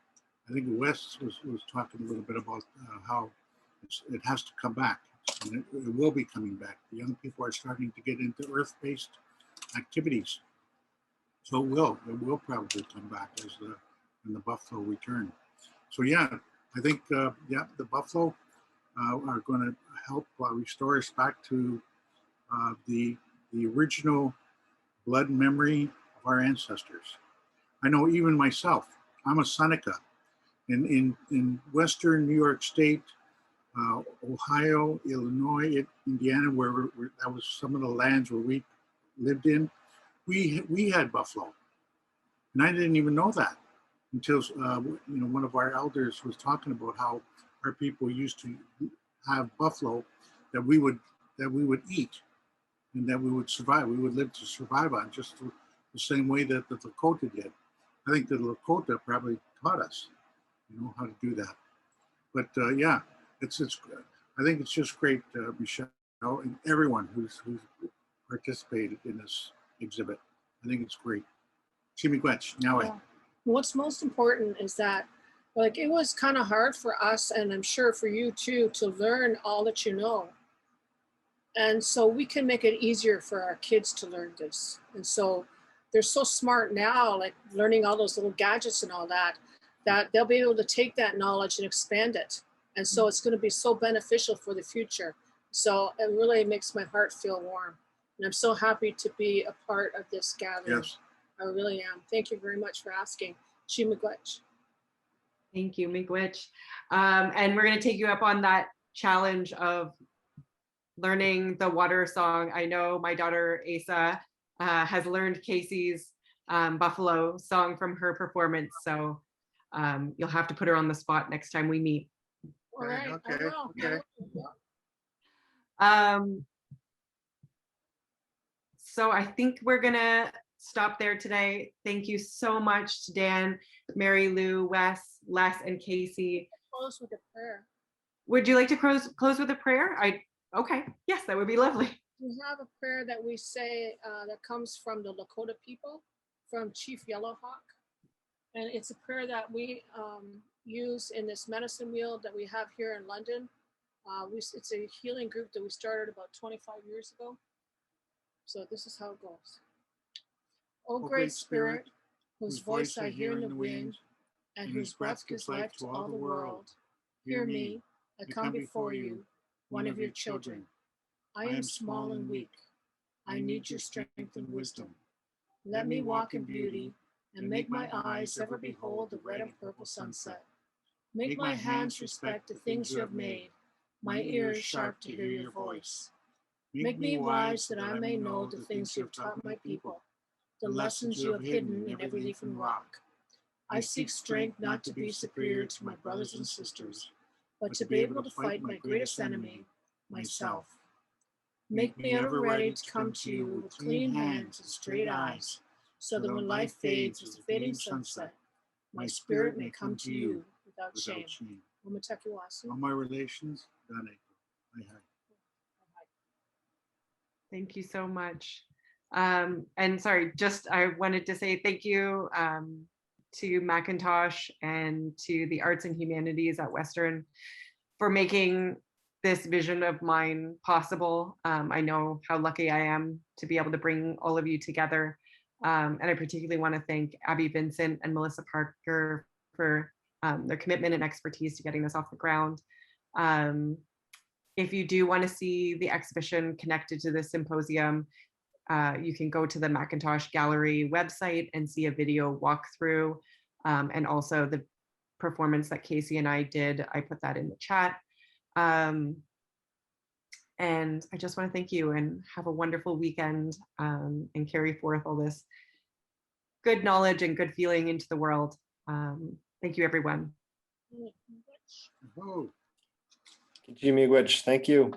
Wes was talking a little bit about how it has to come back, and it will be coming back. The young people are starting to get into earth-based activities, so it will probably come back when the buffalo return. So yeah, I think the buffalo are going to help restore us back to the original blood memory of our ancestors. I know even myself, I'm a Seneca. In Western New York State, Ohio, Illinois, Indiana, where that was some of the lands where we lived in, we had buffalo. And I didn't even know that until one of our elders was talking about how our people used to have buffalo that we would eat and that we would survive. We would live to survive on, just the same way that the Lakota did. I think the Lakota probably taught us, how to do that. But yeah, it's I think it's just great, Michelle, and everyone who's participated in this exhibit. I think it's great. Yeah. What's most important is that, it was kind of hard for us, and I'm sure for you too, to learn all that you know. And so we can make it easier for our kids to learn this. And so they're so smart now, like learning all those little gadgets and all that they'll be able to take that knowledge and expand it. And so it's going to be so beneficial for the future. So it really makes my heart feel warm. And I'm so happy to be a part of this gathering. Yes. I really am. Thank you very much for asking. Chi Miigwech. Thank you, Miigwech. And we're going to take you up on that challenge of learning the water song. I know my daughter Asa has learned Casey's Buffalo song from her performance. So you'll have to put her on the spot next time we meet. All right. Okay. Okay. So I think we're gonna stop there today. Thank you so much to Dan, Mary Lou, Wes, Les, and Casey. Close with a prayer. Would you like to close with a prayer? Okay, yes, that would be lovely. We have a prayer that we say that comes from the Lakota people, from Chief Yellowhawk. And it's a prayer that we use in this medicine wheel that we have here in London. It's a healing group that we started about 25 years ago. So this is how it goes. O great spirit, whose voice I hear in the wind, and whose breath gives life to all the world, hear me, I come before you, one of your children. I am small and weak. I need your strength and wisdom. Let me walk in beauty, and make my eyes ever behold the red and purple sunset. Make my hands respect the things you have made, my ears sharp to hear your voice. Make me wise that I may know the things you have taught my people, the lessons you have hidden in every leaf and rock. I seek strength not to be superior to my brothers and sisters, but to be able to fight my greatest enemy, myself. Make me ever ready to come to you with clean hands and straight eyes, so that when life fades with the fading sunset, my spirit may come to you without shame. All my relations, done. Thank you so much. And sorry, I wanted to say thank you to McIntosh and to the Arts and Humanities at Western for making this vision of mine possible. I know how lucky I am to be able to bring all of you together. And I particularly want to thank Abby Vincent and Melissa Parker for their commitment and expertise to getting this off the ground. If you do want to see the exhibition connected to this symposium, you can go to the McIntosh Gallery website and see a video walkthrough. And also performance that Casey and I did. I put that in the chat. And I just want to thank you and have a wonderful weekend, and carry forth all this good knowledge and good feeling into the world. Thank you, everyone. Oh, Miigwech, thank you.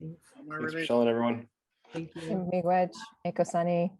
Thanks. all my Thanks for relation. chilling, everyone. Thank you. Miigwech, Ekosani.